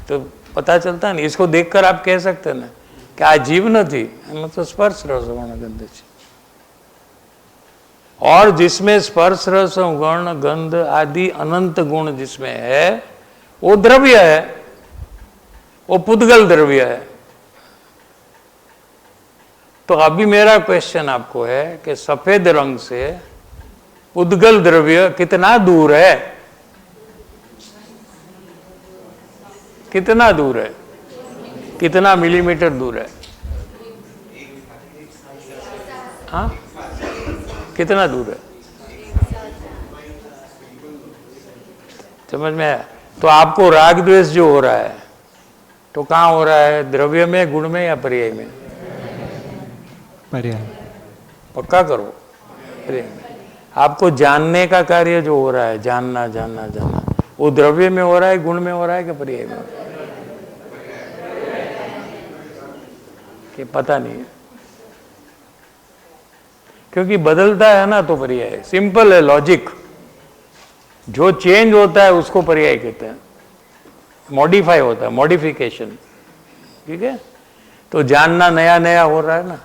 तो पता चलता है ना। इसको देखकर आप कह सकते हैं ना कि आ जीव नहीं, एम तो स्पर्श रस वर्ण गंध है। और जिसमें स्पर्श रस वर्ण गंध आदि अनंत गुण जिसमें है वो द्रव्य है, वो पुद्गल द्रव्य है। तो अभी मेरा क्वेश्चन आपको है कि सफेद रंग से पुद्गल द्रव्य कितना दूर है? कितना दूर है? कितना मिलीमीटर दूर है? हाँ, कितना दूर है? समझ में आया? तो आपको राग द्वेष जो हो रहा है तो कहाँ हो रहा है, द्रव्य में, गुण में या पर्याय में? पर्याय। पक्का करो, पर्याय में। आपको जानने का कार्य जो हो रहा है, जानना जानना जानना, वो द्रव्य में हो रहा है, गुण में हो रहा है कि पर्याय में हो रहा है? कि पता नहीं है, क्योंकि बदलता है ना तो पर्याय है। सिंपल है लॉजिक, जो चेंज होता है उसको पर्याय कहते हैं, मॉडिफाई होता है, मॉडिफिकेशन, ठीक है। तो जानना नया नया हो रहा है ना,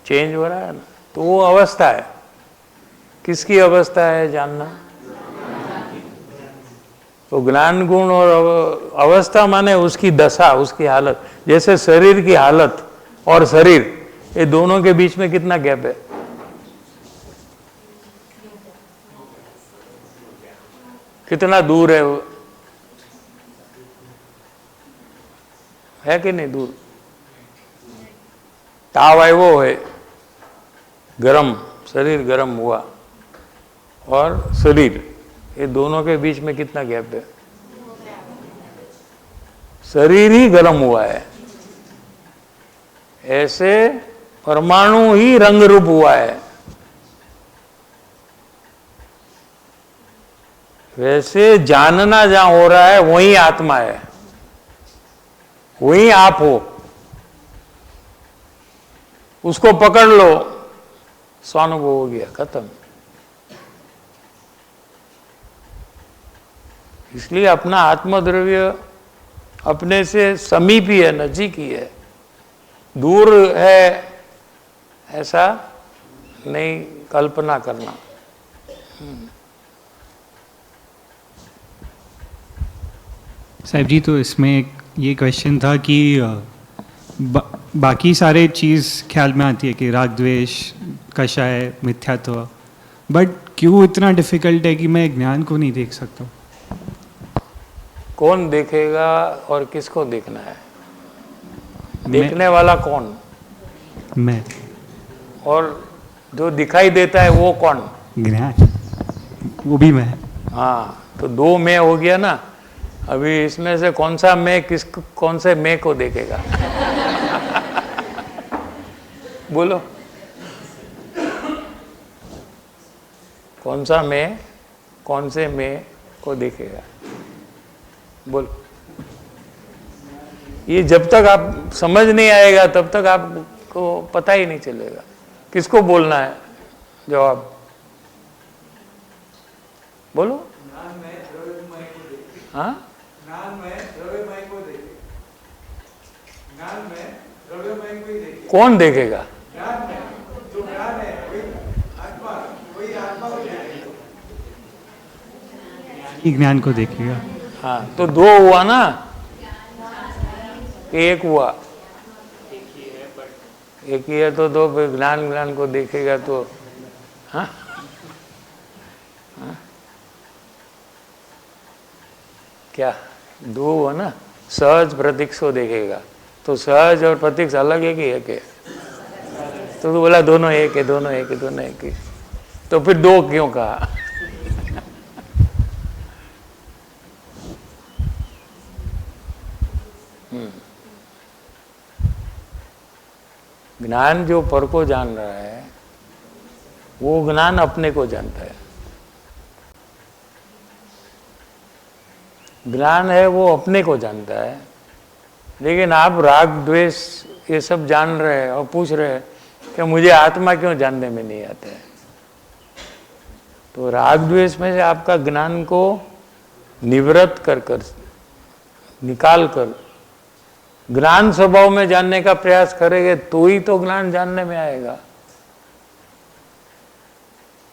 चेंज हो रहा है ना, तो वो अवस्था है। किसकी अवस्था है जानना? तो ज्ञान गुण और अवस्था माने उसकी दशा, उसकी हालत। जैसे शरीर की हालत और शरीर, ये दोनों के बीच में कितना गैप है? कितना दूर है वो? है कि नहीं दूर? ताव आयो है, गरम, शरीर गरम हुआ, और शरीर, ये दोनों के बीच में कितना गैप है? शरीर ही गरम हुआ है, ऐसे परमाणु ही रंग रूप हुआ है, वैसे जानना जहां हो रहा है वही आत्मा है, वही आप हो। उसको पकड़ लो, स्वानुभव हो गया, खत्म। इसलिए अपना आत्मद्रव्य अपने से समीप ही है, नजीक ही है, दूर है ऐसा नहीं कल्पना करना। साहिब जी, तो इसमें एक ये क्वेश्चन था कि बाकी सारे चीज़ ख्याल में आती है कि राग द्वेष, कषाय, मिथ्यात्व, बट क्यों इतना डिफिकल्ट है कि मैं ज्ञान को नहीं देख सकता? कौन देखेगा और किसको देखना है? देखने वाला कौन? मैं। और जो दिखाई देता है वो कौन? ज्ञान, वो भी मैं। हाँ, तो दो मैं हो गया ना। अभी इसमें से कौन सा मैं कौन से मैं को देखेगा? बोलो, कौन सा मैं कौन से मैं को देखेगा? बोलो। ये जब तक आप समझ नहीं आएगा तब तक आपको पता ही नहीं चलेगा किसको बोलना है। जवाब बोलो। हाँ, कौन देखेगा? ज्ञान को देखेगा। हाँ, तो दो हुआ ना, एक हुआ। एक ही है तो दो, ज्ञान को देखेगा तो हाँ, हाँ? क्या दो हुआ ना? सहज प्रतीक्ष को देखेगा, तो सहज और प्रतीक्ष अलग है कि एक है? तो बोला दोनों एक है, दोनों एक है, दोनों एक है, तो फिर दो क्यों कहा? ज्ञान जो पर को जान रहा है वो ज्ञान अपने को जानता है। ज्ञान है वो अपने को जानता है, लेकिन आप राग द्वेष ये सब जान रहे हैं और पूछ रहे हैं कि मुझे आत्मा क्यों जानने में नहीं आता है। तो राग द्वेष में से आपका ज्ञान को निवृत्त कर निकाल कर ज्ञान स्वभाव में जानने का प्रयास करेंगे तो ही तो ज्ञान जानने में आएगा।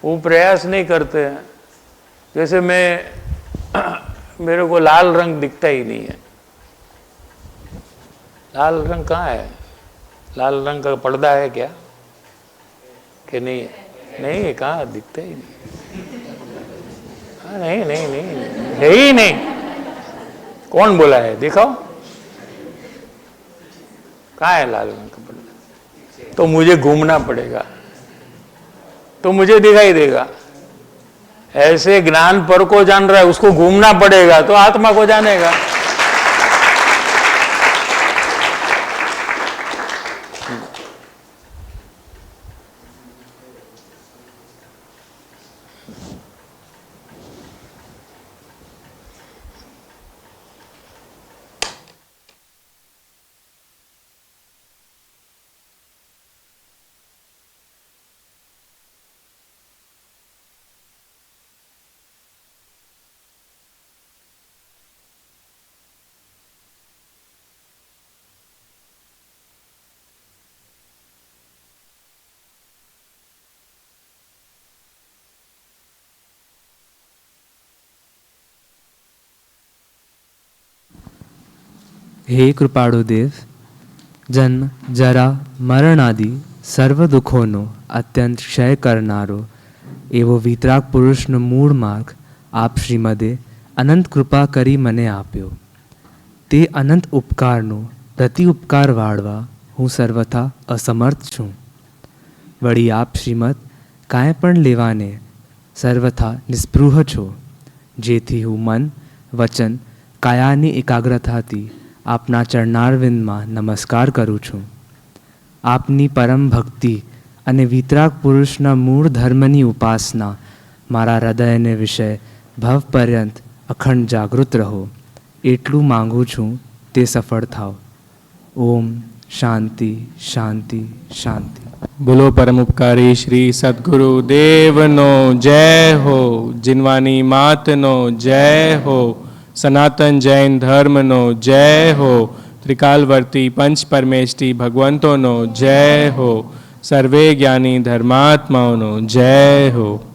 वो प्रयास नहीं करते हैं। जैसे मेरे को लाल रंग दिखता ही नहीं है। लाल रंग कहाँ है? लाल रंग का पर्दा है क्या कि नहीं है? नहीं है, कहाँ दिखता ही नहीं। हाँ, नहीं नहीं नहीं है ही नहीं। कौन बोला है? दिखाओ कहाँ है लाल रंग का पर्दा? तो मुझे घूमना पड़ेगा तो मुझे दिखाई देगा। ऐसे ज्ञान पर को जान रहा है, उसको घूमना पड़ेगा तो आत्मा को जानेगा। હે કૃપાળુદેવ, જન્મ જરા મરણ આદિ સર્વ દુઃખોનો અત્યંત ક્ષય કરનારો એવો વિતરાગ પુરુષનો મૂળ માર્ગ આપ શ્રીમદે અનંત કૃપા કરી મને આપ્યો. તે અનંત ઉપકારનો પ્રતિ ઉપકાર વાળવા હું સર્વથા અસમર્થ છું. વળી આપ શ્રીમદ કાંઈ પણ લેવાને સર્વથા નિસ્પૃહ છો, જેથી હું મન વચન કાયાની એકાગ્રતાથી આપના ચરણારવિંદમાં નમસ્કાર કરું છું. આપની પરમ ભક્તિ અને વિતરાગ પુરુષના મૂળ ધર્મની ઉપાસના મારા હૃદયને વિષય ભવ પર્યંત અખંડ જાગૃત રહો એટલું માંગુ છું, તે સફળ થાવ. ઓમ શાંતિ શાંતિ શાંતિ. બોલો પરમ ઉપકારી શ્રી સદગુરુ દેવનો જય હો. જીનવાની માતનો જય હો. સનાતન જૈન ધર્મનો જય હો. ત્રિકાલવર્તી પંચ પરમેષ્ઠી ભગવંતોનો જય હો. સર્વે જ્ઞાની ધર્માત્માઓનો જય હો.